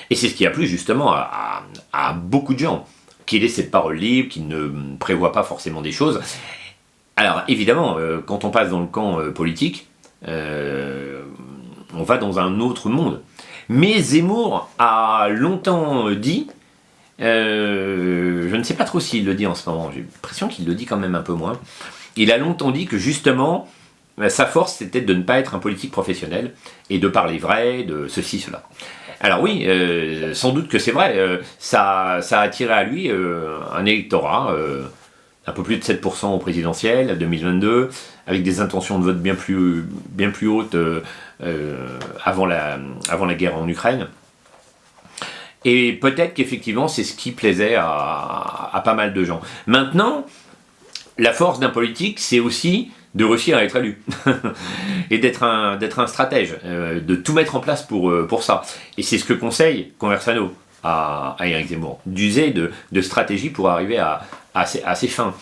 Et c'est ce qui a plu justement à beaucoup de gens, qu'il ait cette parole libre, qu'il ne prévoit pas forcément des choses. Alors évidemment, quand on passe dans le camp politique, on va dans un autre monde. Mais Zemmour a longtemps dit, je ne sais pas trop s'il le dit en ce moment, j'ai l'impression qu'il le dit quand même un peu moins, il a longtemps dit que justement, sa force c'était de ne pas être un politique professionnel et de parler vrai, de ceci, cela. Alors oui, sans doute que c'est vrai, ça a attiré à lui un électorat, un peu plus de 7% au présidentiel, 2022, avec des intentions de vote bien plus hautes avant la guerre en Ukraine. Et peut-être qu'effectivement, c'est ce qui plaisait à pas mal de gens. Maintenant, la force d'un politique, c'est aussi de réussir à être élu et d'être un stratège, de tout mettre en place pour ça. Et c'est ce que conseille Conversano à Éric Zemmour, d'user de stratégie pour arriver à ses fins.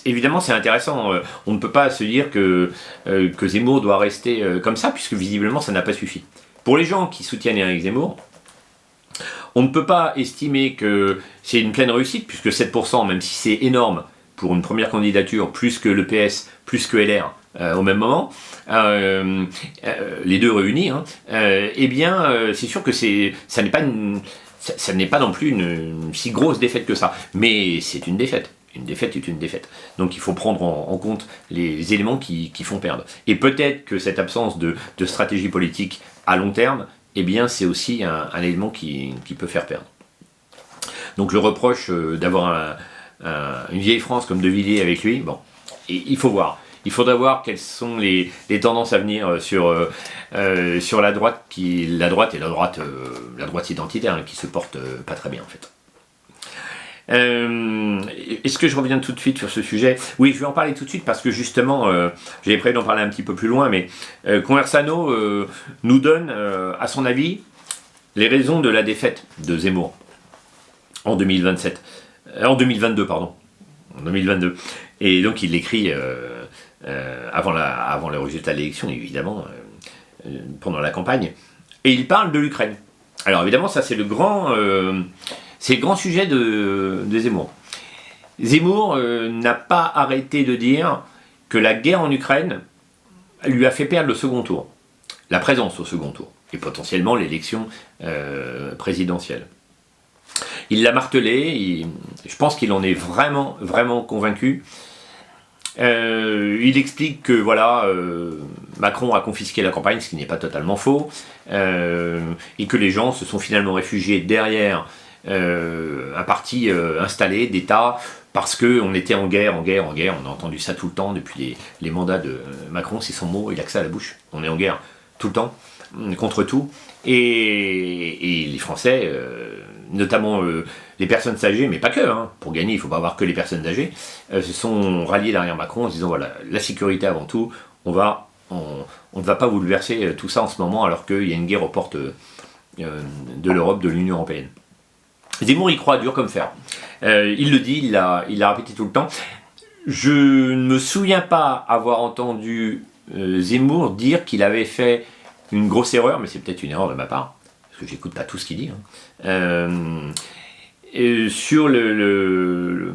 Évidemment, c'est intéressant. On ne peut pas se dire que Zemmour doit rester comme ça, puisque visiblement, ça n'a pas suffi. Pour les gens qui soutiennent Éric Zemmour, on ne peut pas estimer que c'est une pleine réussite, puisque 7%, même si c'est énorme pour une première candidature, plus que le PS, plus que LR, au même moment, les deux réunis, eh bien, c'est sûr que ça n'est pas non plus une si grosse défaite que ça. Mais c'est une défaite. Une défaite est une défaite. Donc il faut prendre en compte les éléments qui font perdre. Et peut-être que cette absence de stratégie politique à long terme, eh bien, c'est aussi un élément qui peut faire perdre. Donc je reproche d'avoir une vieille France comme De Villiers avec lui. Bon, et il faut voir. Il faudra voir quelles sont les tendances à venir sur la droite la droite identitaire, qui se porte pas très bien en fait. Est-ce que je reviens tout de suite sur ce sujet? Oui, je vais en parler tout de suite parce que justement, j'avais prévu d'en parler un petit peu plus loin, mais Conversano nous donne, à son avis, les raisons de la défaite de Zemmour en 2022, pardon. En 2022. Et donc il l'écrit avant le résultat de l'élection, évidemment, pendant la campagne. Et il parle de l'Ukraine. Alors évidemment, ça c'est le grand sujet de Zemmour. Zemmour n'a pas arrêté de dire que la guerre en Ukraine lui a fait perdre le second tour, la présence au second tour, et potentiellement l'élection présidentielle. Il l'a martelé, je pense qu'il en est vraiment, vraiment convaincu. Il explique que voilà, Macron a confisqué la campagne, ce qui n'est pas totalement faux, et que les gens se sont finalement réfugiés derrière un parti installé d'État parce qu'on était en guerre, on a entendu ça tout le temps depuis les mandats de Macron, c'est son mot, il a que ça à la bouche, on est en guerre tout le temps, contre tout, et les Français, notamment les personnes âgées, mais pas que, pour gagner il ne faut pas avoir que les personnes âgées, se sont ralliés derrière Macron en se disant voilà, la sécurité avant tout, on ne va pas bouleverser tout ça en ce moment alors qu'il y a une guerre aux portes de l'Europe, de l'Union Européenne. Zemmour y croit dur comme fer. Il le dit, il l'a répété tout le temps. Je ne me souviens pas avoir entendu Zemmour dire qu'il avait fait une grosse erreur, mais c'est peut-être une erreur de ma part, parce que j'écoute pas tout ce qu'il dit. Sur le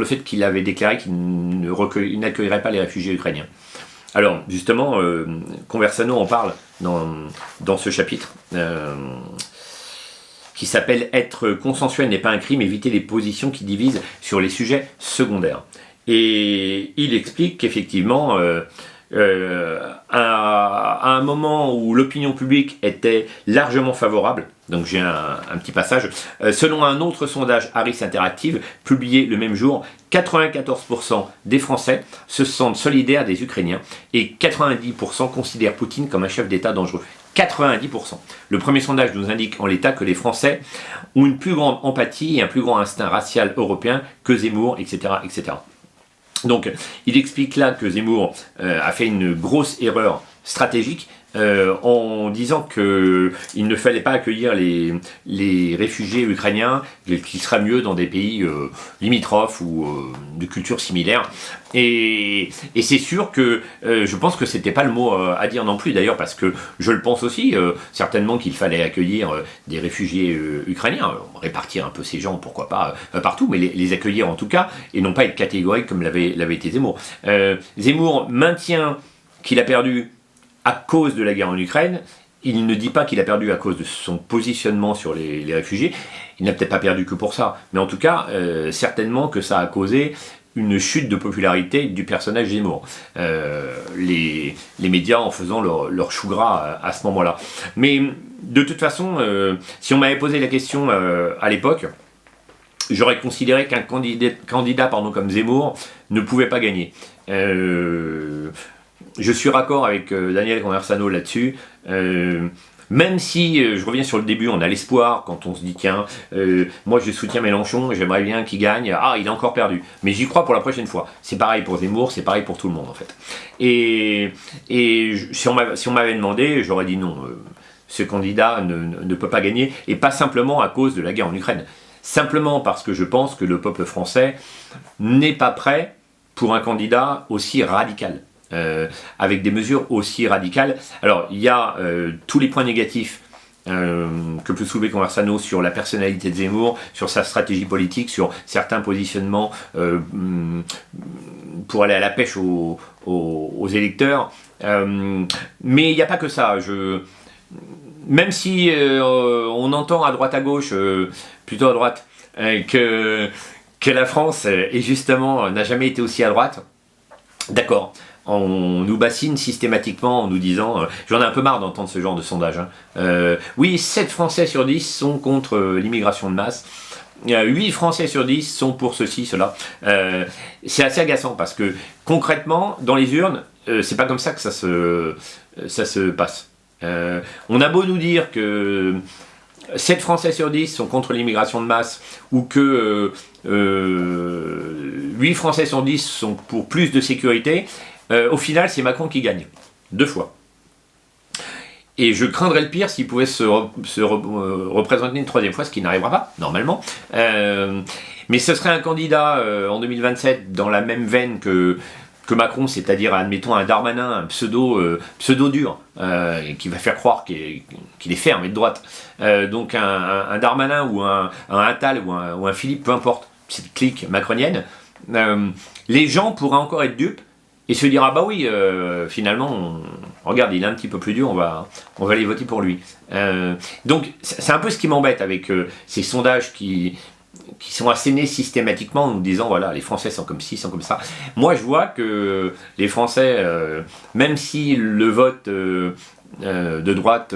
fait qu'il avait déclaré qu'il n'accueillerait pas les réfugiés ukrainiens. Alors, justement, Conversano en parle dans ce chapitre, qui s'appelle « Être consensuel n'est pas un crime, éviter les positions qui divisent sur les sujets secondaires ». Et il explique qu'effectivement, à un moment où l'opinion publique était largement favorable. Donc j'ai un petit passage. Selon un autre sondage Harris Interactive, publié le même jour, 94% des Français se sentent solidaires des Ukrainiens et 90% considèrent Poutine comme un chef d'État dangereux. 90%. Le premier sondage nous indique en l'état que les Français ont une plus grande empathie et un plus grand instinct racial européen que Zemmour, etc., etc. Donc, il explique là que Zemmour a fait une grosse erreur stratégique en disant qu'il ne fallait pas accueillir les réfugiés ukrainiens, qu'il sera mieux dans des pays limitrophes ou de culture similaire. Et c'est sûr que je pense que c'était pas le mot à dire non plus d'ailleurs, parce que je le pense aussi, certainement qu'il fallait accueillir des réfugiés ukrainiens, répartir un peu ces gens, pourquoi pas, partout, mais les accueillir en tout cas, et non pas être catégorique comme l'avait été Zemmour. Zemmour maintient qu'il a perdu à cause de la guerre en Ukraine. Il ne dit pas qu'il a perdu à cause de son positionnement sur les réfugiés. Il n'a peut-être pas perdu que pour ça, mais en tout cas, certainement que ça a causé une chute de popularité du personnage Zemmour. Les médias en faisant leur chou gras à ce moment-là. Mais de toute façon, si on m'avait posé la question à l'époque, j'aurais considéré qu'un candidat comme Zemmour ne pouvait pas gagner. Je suis raccord avec Daniel Conversano là-dessus. Même si, je reviens sur le début, on a l'espoir quand on se dit tiens, moi je soutiens Mélenchon, j'aimerais bien qu'il gagne, ah il a encore perdu, mais j'y crois pour la prochaine fois. C'est pareil pour Zemmour, c'est pareil pour tout le monde en fait. Et si on m'avait demandé, j'aurais dit non, ce candidat ne peut pas gagner, et pas simplement à cause de la guerre en Ukraine, simplement parce que je pense que le peuple français n'est pas prêt pour un candidat aussi radical. Avec des mesures aussi radicales. Alors, il y a tous les points négatifs que peut soulever Conversano sur la personnalité de Zemmour, sur sa stratégie politique, sur certains positionnements pour aller à la pêche aux électeurs. Mais il n'y a pas que ça. Même si on entend à droite à gauche, plutôt à droite, que la France est justement n'a jamais été aussi à droite, d'accord. On nous bassine systématiquement en nous disant, j'en ai un peu marre d'entendre ce genre de sondage, hein. Oui, 7 Français sur 10 sont contre l'immigration de masse, 8 Français sur 10 sont pour ceci, cela. C'est assez agaçant parce que concrètement, dans les urnes, c'est pas comme ça que ça se passe. On a beau nous dire que 7 Français sur 10 sont contre l'immigration de masse, ou que 8 Français sur 10 sont pour plus de sécurité, au final, c'est Macron qui gagne, 2 fois. Et je craindrais le pire s'il pouvait se représenter une 3e fois, ce qui n'arrivera pas, normalement. Mais ce serait un candidat en 2027 dans la même veine que Macron, c'est-à-dire, admettons, un Darmanin, un pseudo dur, qui va faire croire qu'il est ferme et de droite. Donc un Darmanin ou un Attal ou un Philippe, peu importe, cette clique macronienne, les gens pourraient encore être dupes et se dire, ah bah oui, finalement, regarde, il est un petit peu plus dur, on va aller voter pour lui. Donc c'est un peu ce qui m'embête avec ces sondages qui sont assénés systématiquement en nous disant, voilà, les Français sont comme ci, sont comme ça. Moi, je vois que les Français, même si le vote de droite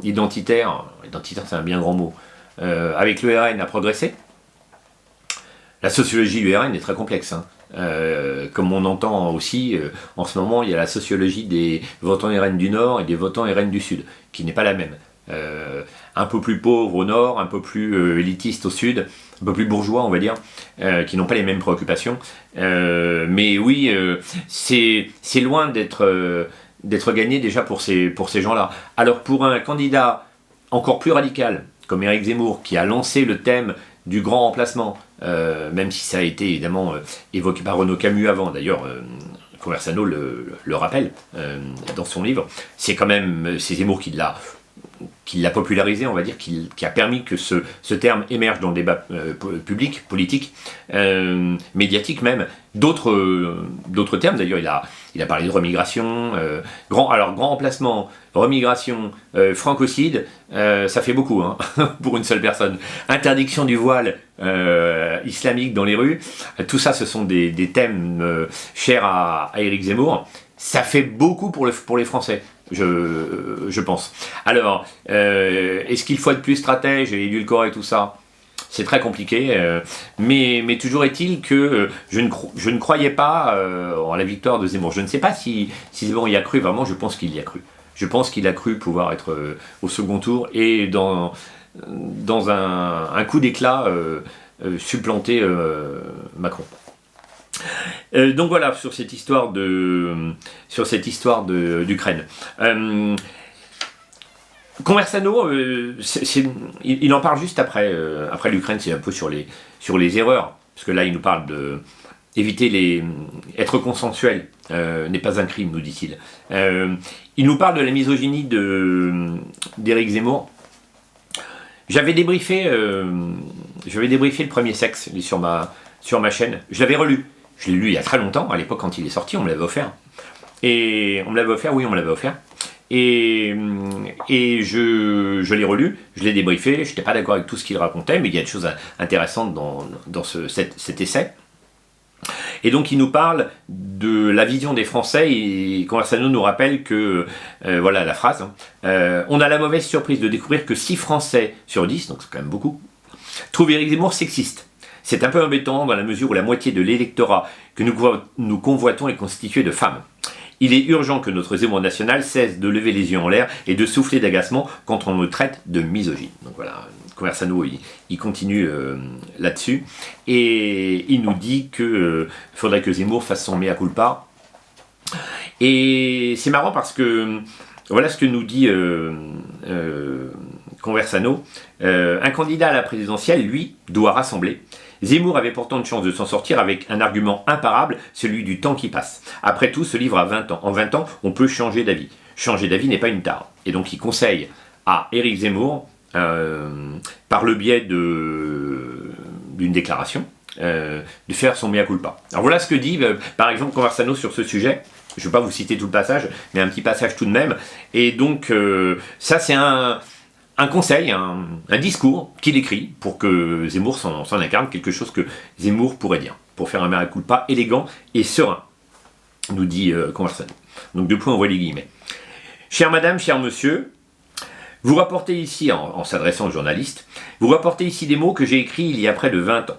identitaire c'est un bien grand mot, avec le RN a progressé, la sociologie du RN est très complexe, hein. Comme on entend aussi, en ce moment, il y a la sociologie des votants RN du Nord et des votants RN du Sud, qui n'est pas la même. Un peu plus pauvres au Nord, un peu plus élitistes au Sud, un peu plus bourgeois, on va dire, qui n'ont pas les mêmes préoccupations. Mais oui, c'est loin d'être gagné déjà pour ces gens-là. Alors pour un candidat encore plus radical, comme Éric Zemmour, qui a lancé le thème du grand remplacement, même si ça a été évidemment évoqué par Renaud Camus avant, d'ailleurs Conversano le rappelle dans son livre, c'est quand même Zemmour qui l'a popularisé, on va dire, qui a permis que ce terme émerge dans le débat public, politique, médiatique même. D'autres termes, d'ailleurs, il a parlé de remigration, grand remplacement, remigration, francocide, ça fait beaucoup, hein, pour une seule personne. Interdiction du voile islamique dans les rues, tout ça, ce sont des thèmes chers à Éric Zemmour. ça fait beaucoup pour les Français, je pense. Alors, est-ce qu'il faut être plus stratège et édulcorer tout ça? C'est très compliqué, mais toujours est-il que je ne croyais pas en la victoire de Zemmour. Je ne sais pas si Zemmour y a cru, vraiment, je pense qu'il y a cru. Je pense qu'il a cru pouvoir être au second tour et dans un coup d'éclat supplanter Macron. Donc voilà, sur cette histoire d'Ukraine. Conversano, il en parle juste après l'Ukraine, c'est un peu sur les erreurs, parce que là il nous parle de éviter être consensuel n'est pas un crime, nous dit-il. Il nous parle de la misogynie d'Éric Zemmour. J'avais débriefé le premier sexe sur ma chaîne. Je l'avais relu. Je l'ai lu il y a très longtemps, à l'époque quand il est sorti, on me l'avait offert. Et on me l'avait offert. Et je l'ai relu, je l'ai débriefé, je n'étais pas d'accord avec tout ce qu'il racontait, mais il y a des choses intéressantes dans cet essai. Et donc il nous parle de la vision des Français, et Conversano nous rappelle que, voilà la phrase, on a la mauvaise surprise de découvrir que 6 Français sur 10, donc c'est quand même beaucoup, trouvent Éric Zemmour sexiste. C'est un peu embêtant dans la mesure où la moitié de l'électorat que nous convoitons est constitué de femmes. Il est urgent que notre Zemmour national cesse de lever les yeux en l'air et de souffler d'agacement quand on me traite de misogyne. Donc voilà, Conversano, il continue là-dessus. Et il nous dit qu'il faudrait que Zemmour fasse son mea culpa. Et c'est marrant parce que, voilà ce que nous dit Conversano. Un candidat à la présidentielle, lui, doit rassembler. Zemmour avait pourtant une chance de s'en sortir avec un argument imparable, celui du temps qui passe. Après tout, ce livre a 20 ans. En 20 ans, on peut changer d'avis. Changer d'avis n'est pas une tare. Et donc il conseille à Éric Zemmour, par le biais d'une déclaration, de faire son mea culpa. Alors voilà ce que dit, par exemple, Conversano sur ce sujet. Je ne vais pas vous citer tout le passage, mais un petit passage tout de même. Et donc, ça c'est un conseil, un discours qu'il écrit pour que Zemmour s'en incarne, quelque chose que Zemmour pourrait dire, pour faire un mea culpa élégant et serein, nous dit Conversano. Donc deux points, on voit les guillemets. Chère madame, cher monsieur, vous rapportez ici, en s'adressant aux journalistes, vous rapportez ici des mots que j'ai écrits il y a près de 20 ans.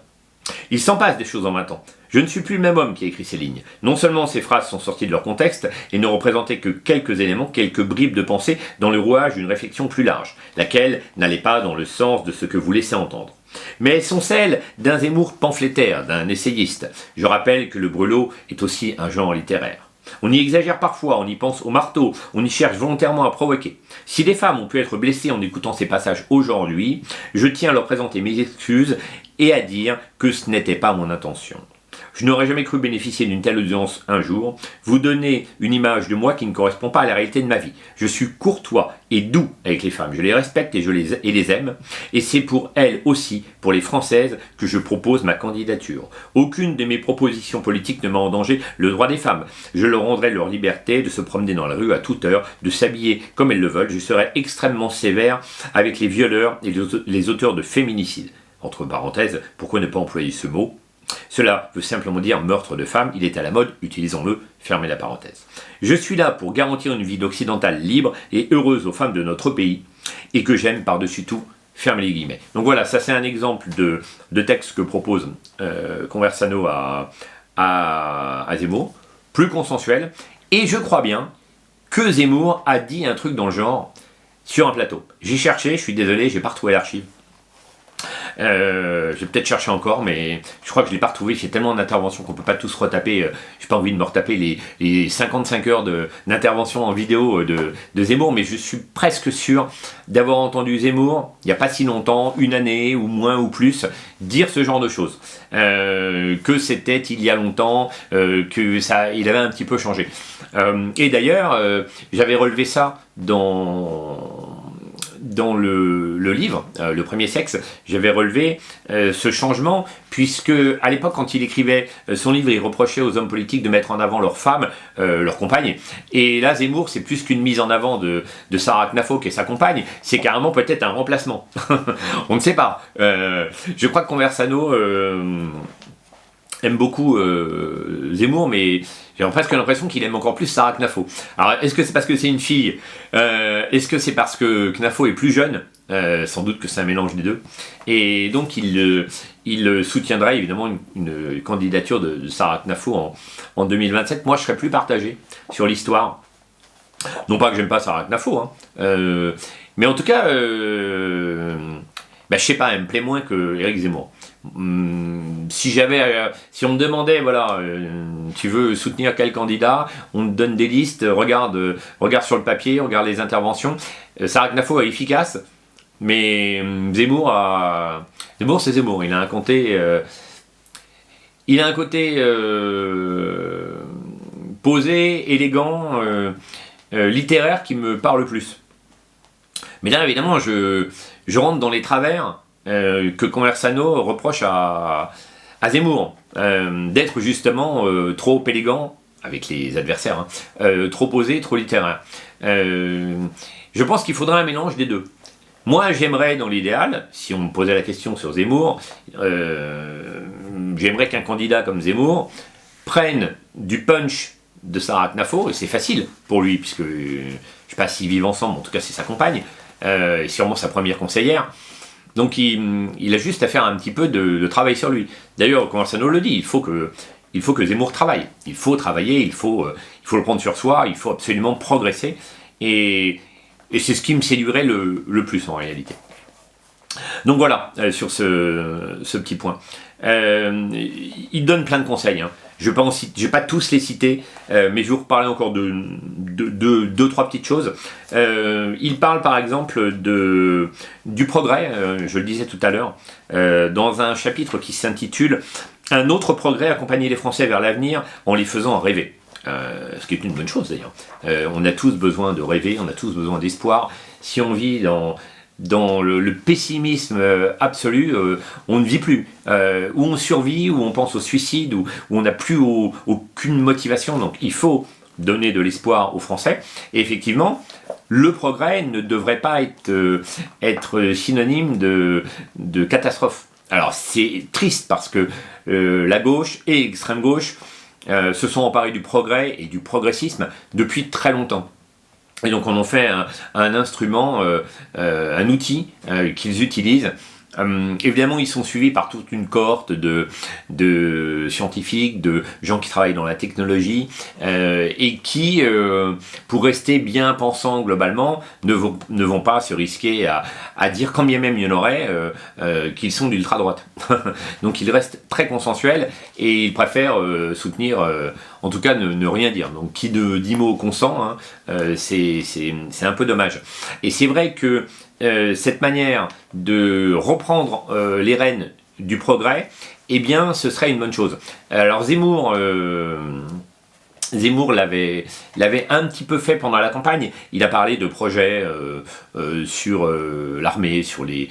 Il s'en passe des choses en 20 ans. Je ne suis plus le même homme qui a écrit ces lignes. Non seulement ces phrases sont sorties de leur contexte et ne représentaient que quelques éléments, quelques bribes de pensée dans le rouage d'une réflexion plus large, laquelle n'allait pas dans le sens de ce que vous laissez entendre. Mais elles sont celles d'un Zemmour pamphlétaire, d'un essayiste. Je rappelle que le brûlot est aussi un genre littéraire. On y exagère parfois, on y pense au marteau, on y cherche volontairement à provoquer. Si des femmes ont pu être blessées en écoutant ces passages aujourd'hui, je tiens à leur présenter mes excuses et à dire que ce n'était pas mon intention. Je n'aurais jamais cru bénéficier d'une telle audience un jour. Vous donnez une image de moi qui ne correspond pas à la réalité de ma vie. Je suis courtois et doux avec les femmes. Je les respecte et les aime. Et c'est pour elles aussi, pour les Françaises, que je propose ma candidature. Aucune de mes propositions politiques ne met en danger le droit des femmes. Je leur rendrai leur liberté de se promener dans la rue à toute heure, de s'habiller comme elles le veulent. Je serai extrêmement sévère avec les violeurs et les auteurs de féminicides. Entre parenthèses, pourquoi ne pas employer ce mot ? Cela veut simplement dire meurtre de femme, il est à la mode, utilisons-le, fermez la parenthèse. Je suis là pour garantir une vie d'occidentale libre et heureuse aux femmes de notre pays, et que j'aime par-dessus tout, fermez les guillemets. Donc voilà, ça c'est un exemple de texte que propose Conversano à Zemmour, plus consensuel, et je crois bien que Zemmour a dit un truc dans le genre sur un plateau. J'ai cherché, je suis désolé, j'ai pas retrouvé l'archive. J'ai peut-être cherché encore, mais je crois que je ne l'ai pas retrouvé. Il y a tellement d'interventions qu'on ne peut pas tous retaper. J'ai pas envie de me retaper les 55 heures d'intervention en vidéo de Zemmour, mais je suis presque sûr d'avoir entendu Zemmour, il n'y a pas si longtemps, une année ou moins ou plus, dire ce genre de choses. Que c'était il y a longtemps, il avait un petit peu changé. Et d'ailleurs, j'avais relevé ça dans le livre, Le Premier Sexe, j'avais relevé ce changement, puisque à l'époque, quand il écrivait son livre, il reprochait aux hommes politiques de mettre en avant leurs femmes, leurs compagnes. Et là, Zemmour, c'est plus qu'une mise en avant de Sarah Knafo, qui est sa compagne, c'est carrément peut-être un remplacement. On ne sait pas. Je crois que Conversano aime beaucoup Zemmour, mais j'ai presque l'impression qu'il aime encore plus Sarah Knafo. Alors, est-ce que c'est parce que c'est une fille? Est-ce que c'est parce que Knafo est plus jeune? Sans doute que c'est un mélange des deux. Et donc, il soutiendra évidemment une candidature de Sarah Knafo en 2027. Moi, je serais plus partagé sur l'histoire. Non pas que j'aime pas Sarah Knafo, hein. Mais en tout cas, je sais pas, elle me plaît moins que Éric Zemmour. Si on me demandait, voilà, tu veux soutenir quel candidat, on te donne des listes, regarde sur le papier, regarde les interventions. Sarah Knafo est efficace, mais Zemmour c'est Zemmour. Il a un côté, posé, élégant, littéraire qui me parle plus. Mais là, évidemment, je rentre dans les travers que Conversano reproche à Zemmour, d'être justement trop élégant avec les adversaires, hein, trop posé, trop littéraire. Je pense qu'il faudra un mélange des deux. Moi, j'aimerais, dans l'idéal, si on me posait la question sur Zemmour, j'aimerais qu'un candidat comme Zemmour prenne du punch de Sarah Knafo, et c'est facile pour lui, puisque je ne sais pas s'ils vivent ensemble, en tout cas c'est sa compagne, et sûrement sa première conseillère. Donc il a juste à faire un petit peu de travail sur lui. D'ailleurs, Conversano le dit, il faut que Zemmour travaille. Il faut travailler, il faut le prendre sur soi, il faut absolument progresser. Et c'est ce qui me séduirait le plus en réalité. Donc voilà, sur ce petit point. Il donne plein de conseils, hein. Je ne vais pas tous les citer, mais je vais vous reparler encore de deux, trois petites choses. Il parle par exemple du progrès, je le disais tout à l'heure, dans un chapitre qui s'intitule « Un autre progrès, accompagner les Français vers l'avenir en les faisant rêver ». Ce qui est une bonne chose d'ailleurs. On a tous besoin de rêver, on a tous besoin d'espoir. Si on vit dans le pessimisme absolu, on ne vit plus. Ou on survit, ou on pense au suicide, ou on n'a plus aucune motivation. Donc il faut donner de l'espoir aux Français. Et effectivement, le progrès ne devrait pas être synonyme de catastrophe. Alors c'est triste parce que la gauche et l'extrême gauche se sont emparés du progrès et du progressisme depuis très longtemps. Et donc on en fait un instrument, un outil qu'ils utilisent. Évidemment, ils sont suivis par toute une cohorte de scientifiques, de gens qui travaillent dans la technologie et qui, pour rester bien pensants globalement, ne vont pas se risquer à dire, quand bien même il y en aurait, qu'ils sont d'ultra-droite. Donc ils restent très consensuels et ils préfèrent soutenir, en tout cas ne rien dire. Donc qui dit mot consent, hein, c'est un peu dommage. Et c'est vrai que cette manière de reprendre les rênes du progrès, eh bien, ce serait une bonne chose. Alors Zemmour l'avait un petit peu fait pendant la campagne. Il a parlé de projets sur l'armée, sur les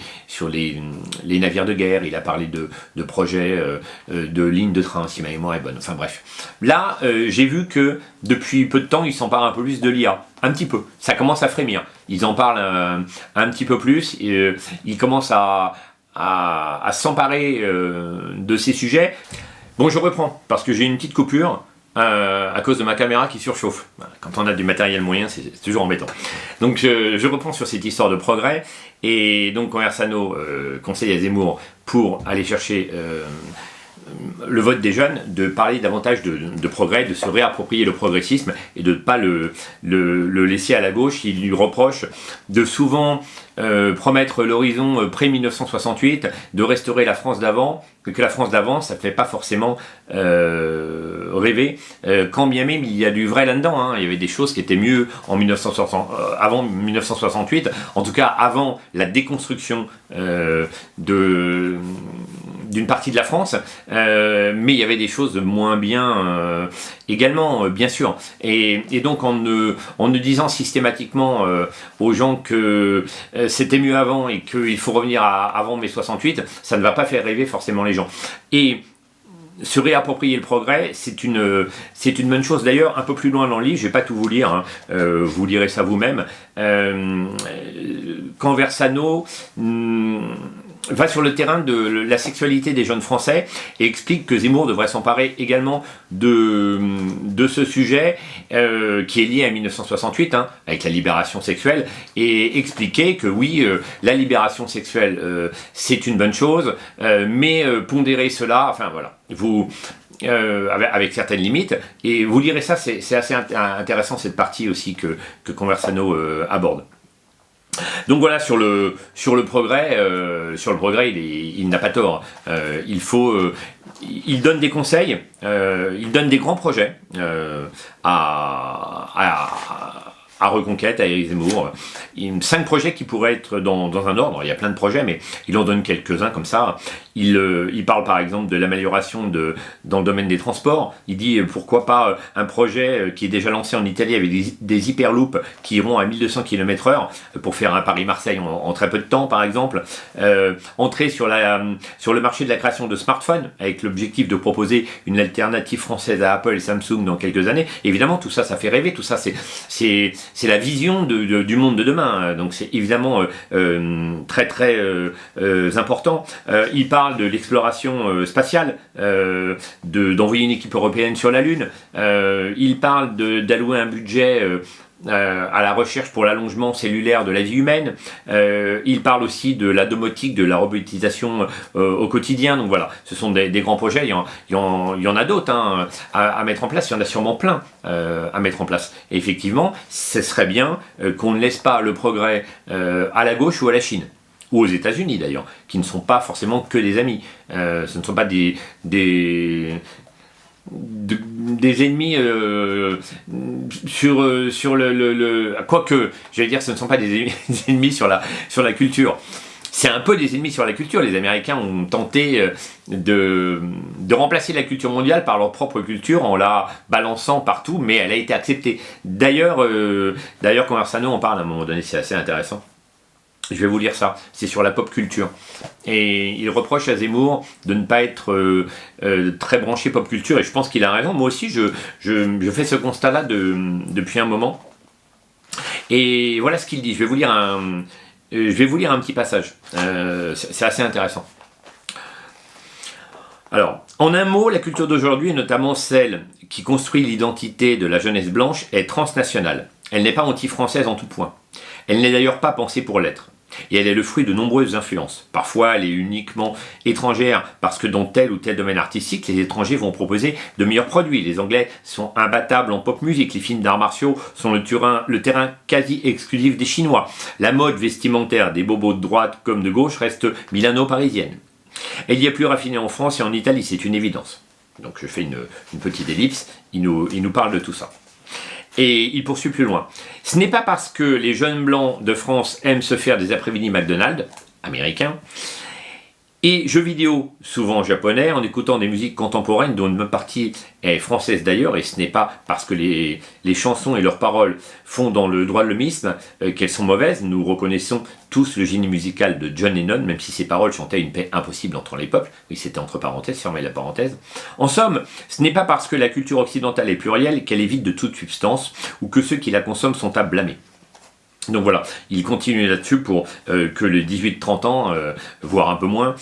navires de guerre. Il a parlé de projets de lignes de train, si ma mémoire est bonne. Enfin bref. Là, j'ai vu que depuis peu de temps, il s'empare un peu plus de l'IA. Un petit peu. Ça commence à frémir. Ils en parlent un petit peu plus. Ils commencent à s'emparer de ces sujets. Bon, je reprends, parce que j'ai une petite coupure. À cause de ma caméra qui surchauffe. Quand on a du matériel moyen, c'est toujours embêtant. Donc je reprends sur cette histoire de progrès, et donc Conversano conseille à Zemmour, pour aller chercher le vote des jeunes, de parler davantage de progrès, de se réapproprier le progressisme et de ne pas le laisser à la gauche. Il lui reproche de souvent promettre l'horizon pré-1968, de restaurer la France d'avant, que la France d'avant, ça ne fait pas forcément rêver, quand bien même il y a du vrai là-dedans, hein. Il y avait des choses qui étaient mieux avant 1968, en tout cas avant la déconstruction d'une partie de la France, mais il y avait des choses moins bien également, bien sûr. Et donc en ne disant systématiquement aux gens que c'était mieux avant et qu'il faut revenir à avant mai 68, ça ne va pas faire rêver forcément les gens. Et se réapproprier le progrès, c'est une bonne chose. D'ailleurs, un peu plus loin dans le livre, je ne vais pas tout vous lire, hein, vous lirez ça vous-même. Conversano va sur le terrain de la sexualité des jeunes Français et explique que Zemmour devrait s'emparer également de ce sujet qui est lié à 1968, hein, avec la libération sexuelle, et expliquer que oui, la libération sexuelle, c'est une bonne chose, mais pondérer cela, enfin voilà, avec certaines limites, et vous lirez ça, c'est assez intéressant cette partie aussi que Conversano aborde. Donc voilà, sur le progrès, il n'a pas tort. Il donne des conseils, il donne des grands projets à Reconquête, à Éric Zemmour. 5 projets qui pourraient être dans un ordre. Il y a plein de projets, mais il en donne quelques-uns comme ça. Il parle par exemple de l'amélioration dans le domaine des transports. Il dit pourquoi pas un projet qui est déjà lancé en Italie avec des hyperloops qui iront à 1200 km/h pour faire un Paris-Marseille en très peu de temps par exemple. Entrer sur le marché de la création de smartphones avec l'objectif de proposer une alternative française à Apple et Samsung dans quelques années. Évidemment, tout ça, ça fait rêver. Tout ça, c'est la vision du monde de demain. Donc c'est évidemment très très important. Il parle de l'exploration spatiale, d'envoyer une équipe européenne sur la Lune. Il parle d'allouer un budget à la recherche pour l'allongement cellulaire de la vie humaine. Il parle aussi de la domotique, de la robotisation au quotidien. Donc voilà, ce sont des grands projets. Il y en a d'autres hein, à mettre en place. Il y en a sûrement plein à mettre en place. Et effectivement, ce serait bien qu'on ne laisse pas le progrès à la gauche ou à la Chine. Ou aux États-Unis d'ailleurs, qui ne sont pas forcément que des amis. Ce ne sont pas des ennemis sur le quoique, j'allais dire, ce ne sont pas des ennemis sur la culture. C'est un peu des ennemis sur la culture. Les Américains ont tenté de remplacer la culture mondiale par leur propre culture en la balançant partout, mais elle a été acceptée. D'ailleurs, Conversano en parle à un moment donné, c'est assez intéressant. Je vais vous lire ça, c'est sur la pop culture. Et il reproche à Zemmour de ne pas être très branché pop culture, et je pense qu'il a raison. Moi aussi, je fais ce constat-là depuis un moment. Et voilà ce qu'il dit. Je vais vous lire un petit passage. C'est assez intéressant. Alors, en un mot, la culture d'aujourd'hui, et notamment celle qui construit l'identité de la jeunesse blanche, est transnationale. Elle n'est pas anti-française en tout point. Elle n'est d'ailleurs pas pensée pour l'être. Et elle est le fruit de nombreuses influences. Parfois, elle est uniquement étrangère parce que dans tel ou tel domaine artistique, les étrangers vont proposer de meilleurs produits. Les Anglais sont imbattables en pop musique. Les films d'arts martiaux sont le terrain quasi exclusif des Chinois. La mode vestimentaire des bobos de droite comme de gauche reste milano-parisienne. Elle y est plus raffinée en France et en Italie, c'est une évidence. Donc je fais une petite ellipse. Il nous parle de tout ça. Et il poursuit plus loin. Ce n'est pas parce que les jeunes blancs de France aiment se faire des après-midi McDonald's, américains, et jeux vidéo, souvent japonais, en écoutant des musiques contemporaines dont une partie est française d'ailleurs, et ce n'est pas parce que les chansons et leurs paroles font dans le droit de l'homisme qu'elles sont mauvaises. Nous reconnaissons tous le génie musical de John Lennon, même si ses paroles chantaient une paix impossible entre les peuples. Oui, c'était entre parenthèses, fermez la parenthèse. En somme, ce n'est pas parce que la culture occidentale est plurielle qu'elle est vide de toute substance, ou que ceux qui la consomment sont à blâmer. Donc voilà, il continue là-dessus pour que les 18-30 ans, voire un peu moins,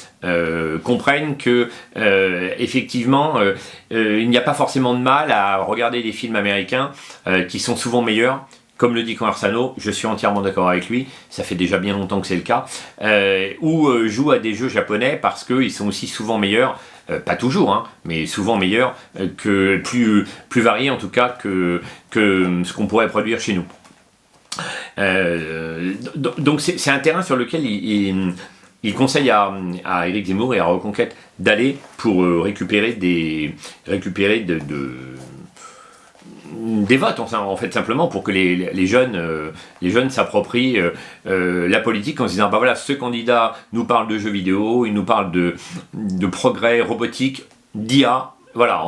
comprennent que effectivement, il n'y a pas forcément de mal à regarder des films américains qui sont souvent meilleurs. Comme le dit Conversano, je suis entièrement d'accord avec lui, ça fait déjà bien longtemps que c'est le cas, ou joue à des jeux japonais parce qu'ils sont aussi souvent meilleurs, pas toujours, hein, mais souvent meilleurs, plus variés en tout cas que ce qu'on pourrait produire chez nous. Donc c'est un terrain sur lequel il conseille à Éric Zemmour et à Reconquête d'aller pour récupérer des votes en fait, simplement pour que les jeunes s'approprient la politique en se disant bah voilà, ce candidat nous parle de jeux vidéo, il nous parle de progrès robotique, d'IA. Voilà,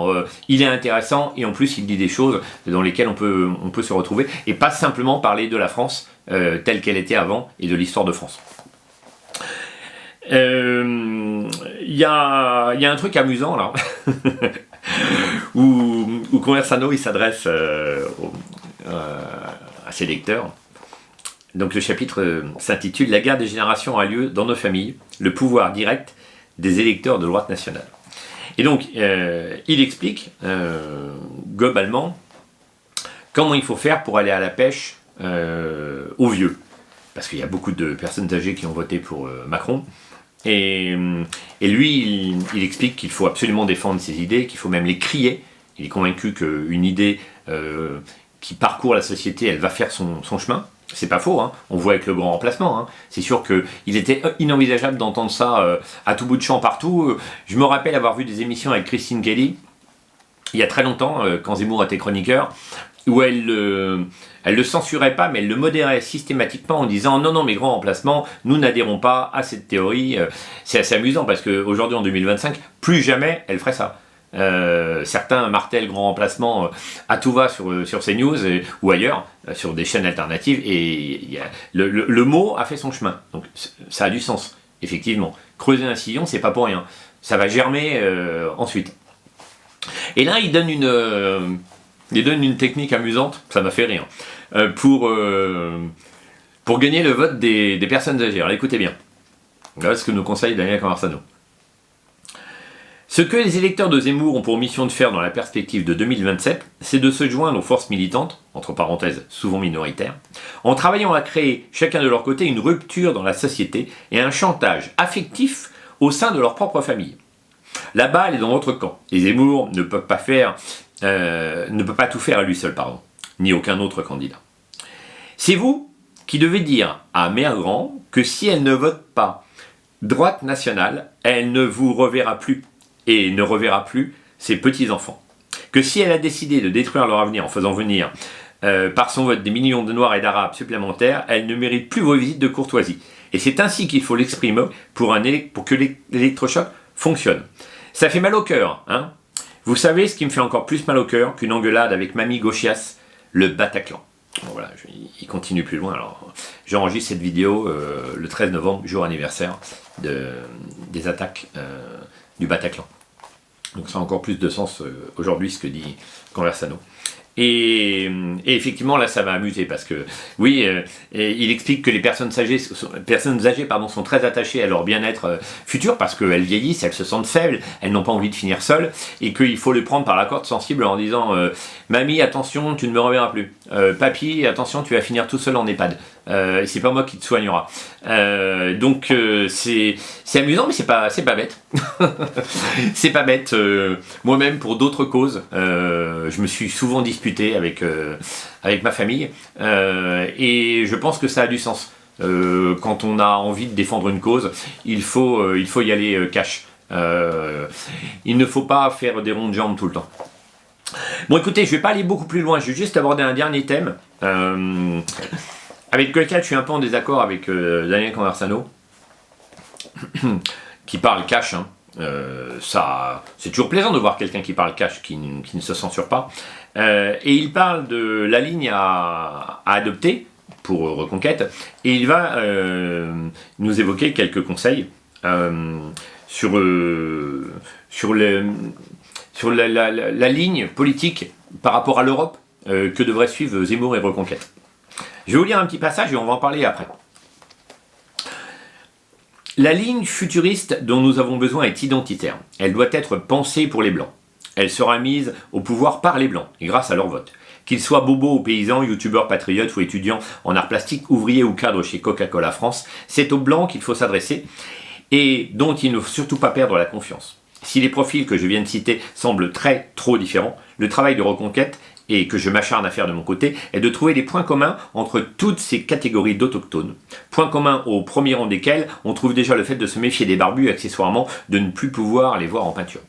il est intéressant et en plus il dit des choses dans lesquelles on peut se retrouver et pas simplement parler de la France telle qu'elle était avant et de l'histoire de France. Il y a un truc amusant là où Conversano il s'adresse à ses lecteurs. Donc le chapitre s'intitule « La guerre des générations a lieu dans nos familles. le pouvoir direct des électeurs de droite nationale. Et donc, il explique globalement comment il faut faire pour aller à la pêche aux vieux. Parce qu'il y a beaucoup de personnes âgées qui ont voté pour Macron. Et lui, il explique qu'il faut absolument défendre ses idées, qu'il faut même les crier. Il est convaincu qu'une idée qui parcourt la société, elle va faire son chemin. C'est pas faux, hein. On voit avec le grand remplacement. Hein. C'est sûr qu'il était inenvisageable d'entendre ça à tout bout de champ partout. Je me rappelle avoir vu des émissions avec Christine Kelly, il y a très longtemps, quand Zemmour était chroniqueur, où elle le censurait pas, mais elle le modérait systématiquement en disant non, mais grand remplacement, nous n'adhérons pas à cette théorie. C'est assez amusant parce qu'aujourd'hui, en 2025, plus jamais elle ferait ça. Certains martèlent grand remplacement à tout va sur CNews ou ailleurs, sur des chaînes alternatives, et le mot a fait son chemin. Donc ça a du sens, effectivement. Creuser un sillon, c'est pas pour rien. Ça va germer ensuite. Et là, il donne une technique amusante, ça m'a fait rire, pour gagner le vote des personnes âgées. Alors écoutez bien, voilà ce que nous conseille Daniel Conversano. Ce que les électeurs de Zemmour ont pour mission de faire dans la perspective de 2027, c'est de se joindre aux forces militantes, entre parenthèses souvent minoritaires, en travaillant à créer chacun de leur côté une rupture dans la société et un chantage affectif au sein de leur propre famille. La balle est dans votre camp, et Zemmour ne peut pas tout faire à lui seul, ni aucun autre candidat. C'est vous qui devez dire à Mère Grand que si elle ne vote pas droite nationale, elle ne vous reverra plus. Et ne reverra plus ses petits-enfants. Que si elle a décidé de détruire leur avenir en faisant venir par son vote des millions de Noirs et d'Arabes supplémentaires, elle ne mérite plus vos visites de courtoisie. Et c'est ainsi qu'il faut l'exprimer pour que l'électrochoc fonctionne. Ça fait mal au cœur, hein. Vous savez ce qui me fait encore plus mal au cœur qu'une engueulade avec Mamie Gauchias, le Bataclan. Bon, voilà, il continue plus loin. Alors, j'enregistre cette vidéo le 13 novembre, jour anniversaire des attaques du Bataclan. Donc ça a encore plus de sens aujourd'hui ce que dit Conversano. Et effectivement là ça m'a amusé parce que oui, il explique que les personnes âgées sont très attachées à leur bien-être futur parce qu'elles vieillissent, elles se sentent faibles, elles n'ont pas envie de finir seules et qu'il faut les prendre par la corde sensible en disant mamie attention tu ne me reverras plus, papy attention tu vas finir tout seul en EHPAD, c'est pas moi qui te soignera. Donc c'est amusant mais c'est pas bête. C'est pas bête. Moi-même pour d'autres causes je me suis souvent disputé avec ma famille et je pense que ça a du sens. Quand on a envie de défendre une cause, il faut y aller cash. Il ne faut pas faire des ronds de jambes tout le temps. Bon écoutez, je vais pas aller beaucoup plus loin, je vais juste aborder un dernier thème avec lequel je suis un peu en désaccord avec Daniel Conversano qui parle cash, hein. Ça, c'est toujours plaisant de voir quelqu'un qui parle cash, qui ne se censure pas. Et il parle de la ligne à adopter pour Reconquête, et il va nous évoquer quelques conseils sur la ligne politique par rapport à l'Europe que devraient suivre Zemmour et Reconquête. Je vais vous lire un petit passage et on va en parler après. La ligne futuriste dont nous avons besoin est identitaire. Elle doit être pensée pour les Blancs. Elle sera mise au pouvoir par les Blancs, et grâce à leur vote. Qu'ils soient bobos ou paysans, youtubeurs patriotes ou étudiants en arts plastiques, ouvriers ou cadres chez Coca-Cola France, c'est aux Blancs qu'il faut s'adresser et dont il ne faut surtout pas perdre la confiance. Si les profils que je viens de citer semblent trop différents, le travail de Reconquête et que je m'acharne à faire de mon côté, est de trouver des points communs entre toutes ces catégories d'autochtones. Points communs au premier rang desquels on trouve déjà le fait de se méfier des barbus et accessoirement de ne plus pouvoir les voir en peinture.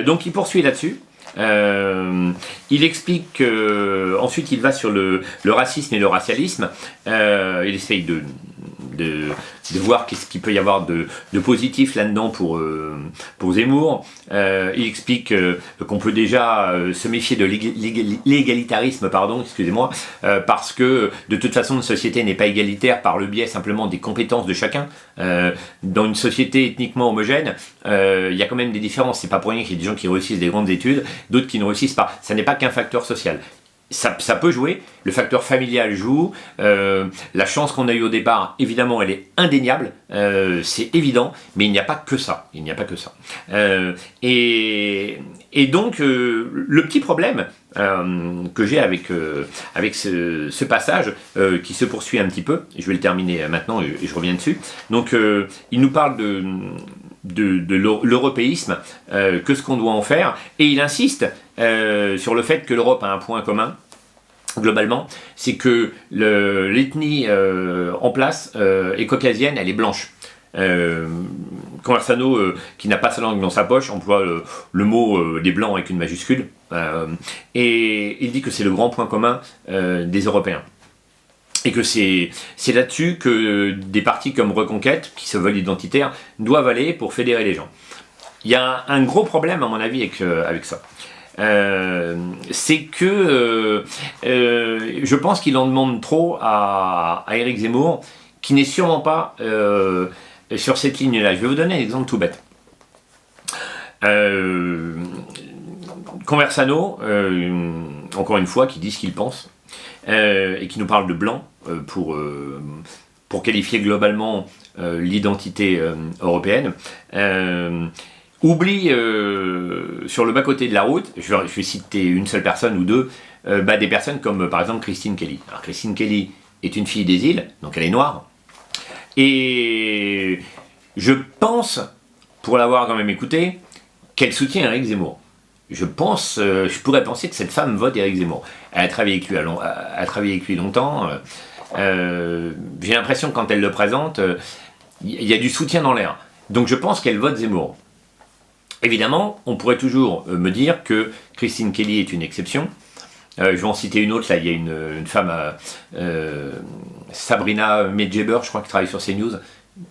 Donc il poursuit là-dessus. Il explique qu'ensuite il va sur le racisme et le racialisme. Il essaye de voir qu'est-ce qu'il peut y avoir de positif là-dedans pour Zemmour. Il explique qu'on peut déjà se méfier de l'égalitarisme, parce que de toute façon une société n'est pas égalitaire par le biais simplement des compétences de chacun. Dans une société ethniquement homogène, il y a quand même des différences. C'est pas pour rien qu'il y a des gens qui réussissent des grandes études, d'autres qui ne réussissent pas. Ça n'est pas qu'un facteur social. ça peut jouer, le facteur familial joue, la chance qu'on a eue au départ, évidemment, elle est indéniable, c'est évident, mais il n'y a pas que ça. Il n'y a pas que ça. Et donc, le petit problème que j'ai avec ce passage, qui se poursuit un petit peu, je vais le terminer maintenant et je reviens dessus. Donc, il nous parle de l'européisisme, que ce qu'on doit en faire, et il insiste sur le fait que l'Europe a un point commun, globalement, c'est que l'ethnie en place est caucasienne, elle est blanche. Conversano, qui n'a pas sa langue dans sa poche, emploie le mot des blancs avec une majuscule, et il dit que c'est le grand point commun des Européens. Et que c'est là-dessus que des partis comme Reconquête, qui se veulent identitaires, doivent aller pour fédérer les gens. Il y a un gros problème, à mon avis, avec ça. C'est que je pense qu'il en demande trop à Éric Zemmour, qui n'est sûrement pas sur cette ligne-là. Je vais vous donner un exemple tout bête. Conversano, encore une fois, qui dit ce qu'il pense, et qui nous parle de blanc pour qualifier globalement l'identité européenne, oublie sur le bas-côté de la route, je vais citer une seule personne ou deux, des personnes comme par exemple Christine Kelly. Alors Christine Kelly est une fille des îles, donc elle est noire, et je pense, pour l'avoir quand même écouté, qu'elle soutient Éric Zemmour. Je pourrais penser que cette femme vote Éric Zemmour. Elle a travaillé avec lui longtemps. J'ai l'impression que quand elle le présente, il y a du soutien dans l'air. Donc je pense qu'elle vote Zemmour. Évidemment, on pourrait toujours me dire que Christine Kelly est une exception. Je vais en citer une autre, là, il y a une femme, Sabrina Medjeber, je crois, qui travaille sur CNews. Je ne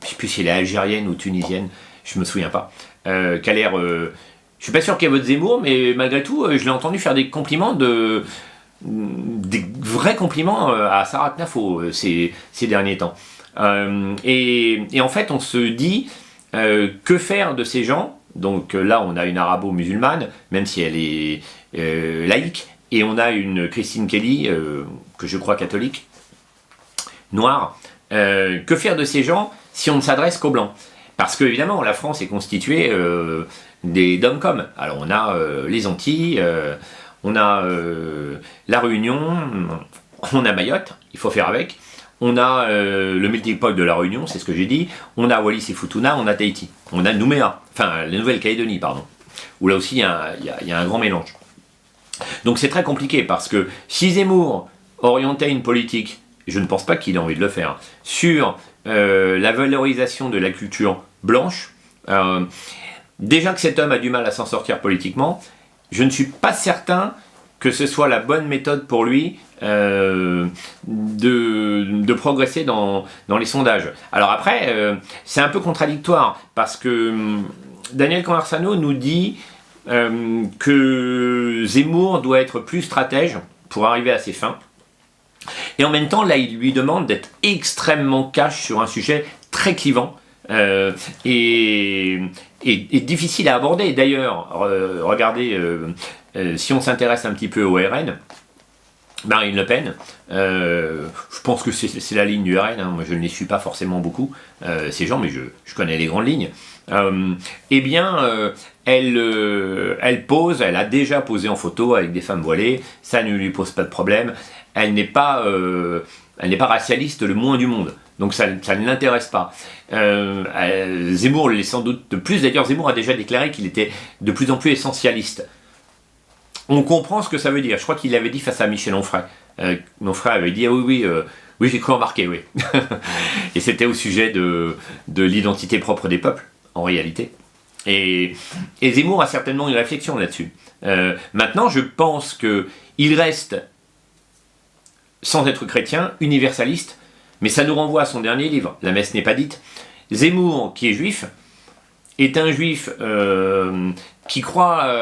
sais plus si elle est algérienne ou tunisienne, je ne me souviens pas. Qui a l'air... je suis pas sûr qu'elle vote Zemmour, mais malgré tout, je l'ai entendu faire des compliments, des vrais compliments à Sarah Knafo ces derniers temps. Et en fait, on se dit, que faire de ces gens? Donc là, on a une arabo-musulmane, même si elle est laïque, et on a une Christine Kelly, que je crois catholique, noire. Que faire de ces gens si on ne s'adresse qu'aux blancs? Parce que évidemment, la France est constituée des dom-com. Alors on a les Antilles, on a la Réunion, on a Mayotte, il faut faire avec. On a le melting pot de la Réunion, c'est ce que j'ai dit. On a Wallis et Futuna, on a Tahiti. On a Nouméa, enfin la Nouvelle-Calédonie, pardon. Où là aussi il y a un grand mélange. Donc c'est très compliqué parce que si Zemmour orientait une politique, je ne pense pas qu'il ait envie de le faire, sur la valorisation de la culture blanche, déjà que cet homme a du mal à s'en sortir politiquement, je ne suis pas certain que ce soit la bonne méthode pour lui de progresser dans les sondages. Alors après, c'est un peu contradictoire, parce que Daniel Conversano nous dit que Zemmour doit être plus stratège pour arriver à ses fins. Et en même temps, là, il lui demande d'être extrêmement cash sur un sujet très clivant et difficile à aborder. D'ailleurs, regardez, si on s'intéresse un petit peu au RN, Marine Le Pen, je pense que c'est la ligne du RN, hein. Moi je ne les suis pas forcément beaucoup, ces gens, mais je connais les grandes lignes. Eh bien, elle pose, elle a déjà posé en photo avec des femmes voilées, ça ne lui pose pas de problème, elle n'est pas racialiste le moins du monde, donc ça ne l'intéresse pas. Zemmour l'est sans doute de plus, d'ailleurs Zemmour a déjà déclaré qu'il était de plus en plus essentialiste. On comprend ce que ça veut dire. Je crois qu'il l'avait dit face à Michel Onfray. Onfray avait dit, ah oui, j'ai cru remarquer, oui. Et c'était au sujet de l'identité propre des peuples, en réalité. Et Zemmour a certainement une réflexion là-dessus. Maintenant, je pense qu'il reste, sans être chrétien, universaliste, mais ça nous renvoie à son dernier livre, La messe n'est pas dite. Zemmour, qui est juif, est un juif qui croit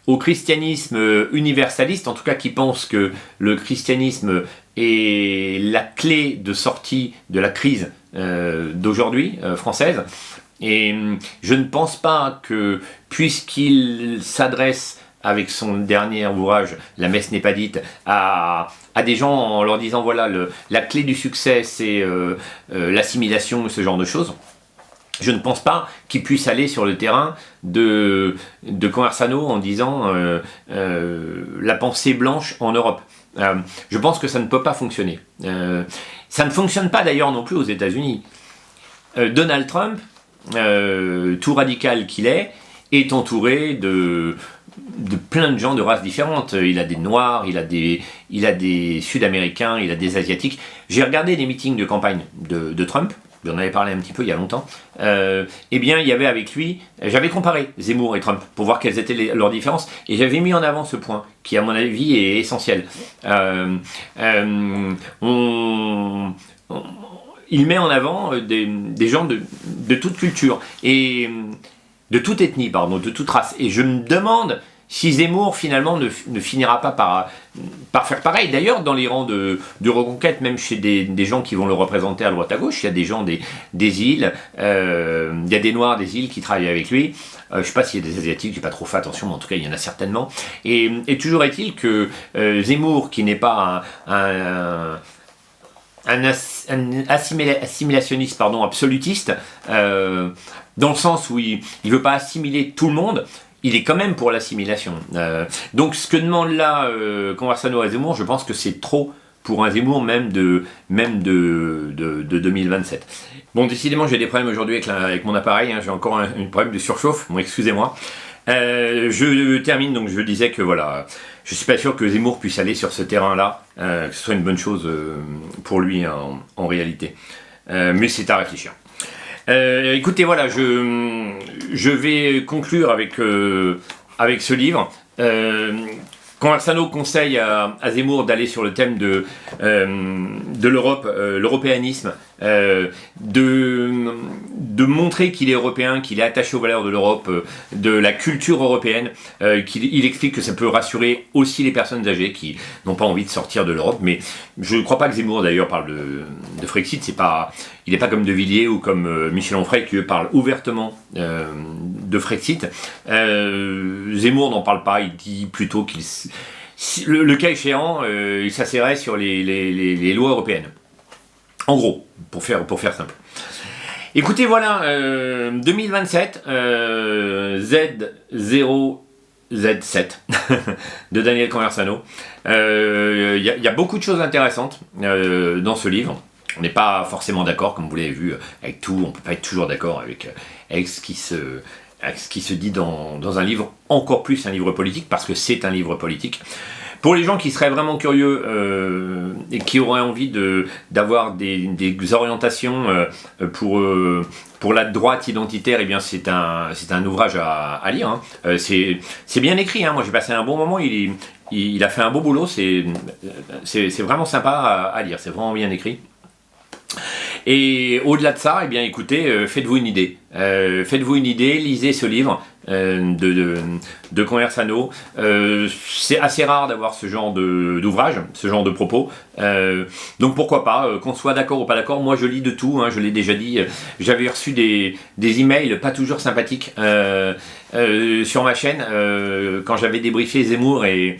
au christianisme universaliste, en tout cas qui pense que le christianisme est la clé de sortie de la crise d'aujourd'hui française. Et je ne pense pas que, puisqu'il s'adresse avec son dernier ouvrage, La messe n'est pas dite, à des gens en leur disant voilà, la clé du succès c'est l'assimilation, ce genre de choses. Je ne pense pas qu'il puisse aller sur le terrain de Conversano en disant la pensée blanche en Europe. Je pense que ça ne peut pas fonctionner. Ça ne fonctionne pas d'ailleurs non plus aux États-Unis. Donald Trump, tout radical qu'il est entouré de plein de gens de races différentes. Il a des Noirs, il a des Sud-Américains, il a des Asiatiques. J'ai regardé des meetings de campagne de Trump. J'en avais parlé un petit peu il y a longtemps. Eh bien, il y avait avec lui, j'avais comparé Zemmour et Trump pour voir quelles étaient leurs différences, et j'avais mis en avant ce point qui, à mon avis, est essentiel. Il met en avant des gens de toute culture et de toute ethnie, pardon, de toute race. Et je me demande si Zemmour finalement ne finira pas par faire pareil. D'ailleurs, dans les rangs de Reconquête, même chez des gens qui vont le représenter à droite à gauche, il y a des gens des îles, il y a des Noirs des îles qui travaillent avec lui. Je ne sais pas s'il y a des Asiatiques, j'ai pas trop fait attention, mais en tout cas il y en a certainement. Et toujours est-il que Zemmour, qui n'est pas un assimilationniste, absolutiste, dans le sens où il ne veut pas assimiler tout le monde. Il est quand même pour l'assimilation. Donc ce que demande là Conversano à Zemmour, je pense que c'est trop pour un Zemmour même de 2027. Bon, décidément, j'ai des problèmes aujourd'hui avec mon appareil, hein, j'ai encore un problème de surchauffe, bon, excusez-moi. Je termine, donc je disais que voilà, je suis pas sûr que Zemmour puisse aller sur ce terrain-là, que ce soit une bonne chose pour lui en réalité. Mais c'est à réfléchir. Écoutez, voilà, je vais conclure avec ce livre. Conversano conseille à Zemmour d'aller sur le thème de l'Europe, l'européanisme, de montrer qu'il est européen, qu'il est attaché aux valeurs de l'Europe, de la culture européenne, il explique que ça peut rassurer aussi les personnes âgées qui n'ont pas envie de sortir de l'Europe, mais je ne crois pas que Zemmour d'ailleurs parle de Frexit, il n'est pas comme De Villiers ou comme Michel Onfray qui eux parlent ouvertement de Frexit. Zemmour n'en parle pas, il dit plutôt qu'il... Le cas échéant, il s'asserait sur les lois européennes. En gros, pour faire simple. Écoutez, voilà, 2027, Z0Z7 de Daniel Conversano. Il y a beaucoup de choses intéressantes dans ce livre. On n'est pas forcément d'accord, comme vous l'avez vu, avec tout. On ne peut pas être toujours d'accord avec ce qui se dit dans un livre, encore plus un livre politique, parce que c'est un livre politique. Pour les gens qui seraient vraiment curieux et qui auraient envie d'avoir des orientations pour la droite identitaire, eh bien c'est un ouvrage à lire. Hein. C'est bien écrit. Hein. Moi j'ai passé un bon moment. Il a fait un beau boulot. C'est vraiment sympa à lire. C'est vraiment bien écrit. Et au-delà de ça, eh bien, écoutez, faites-vous une idée. Lisez ce livre de Conversano. C'est assez rare d'avoir ce genre d'ouvrage, ce genre de propos. Donc pourquoi pas, qu'on soit d'accord ou pas d'accord, moi je lis de tout, hein, je l'ai déjà dit. J'avais reçu des emails pas toujours sympathiques sur ma chaîne quand j'avais débriefé Zemmour et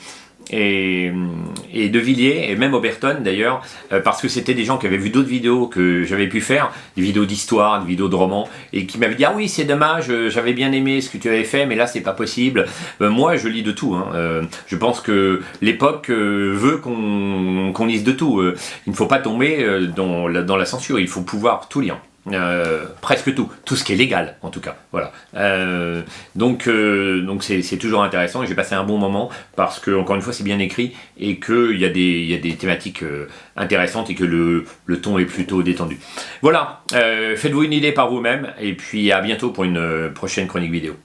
De Villiers, et même Oberton d'ailleurs, parce que c'était des gens qui avaient vu d'autres vidéos que j'avais pu faire, des vidéos d'histoire, des vidéos de romans, et qui m'avaient dit « Ah oui, c'est dommage, j'avais bien aimé ce que tu avais fait, mais là c'est pas possible. » Moi je lis de tout, hein. Je pense que l'époque veut qu'on lise de tout. Il ne faut pas tomber dans la censure, il faut pouvoir tout lire. Presque tout ce qui est légal en tout cas, voilà. Donc c'est toujours intéressant et j'ai passé un bon moment parce que encore une fois c'est bien écrit et qu'il y a des thématiques intéressantes et que le ton est plutôt détendu. Voilà, faites-vous une idée par vous-même et puis à bientôt pour une prochaine chronique vidéo.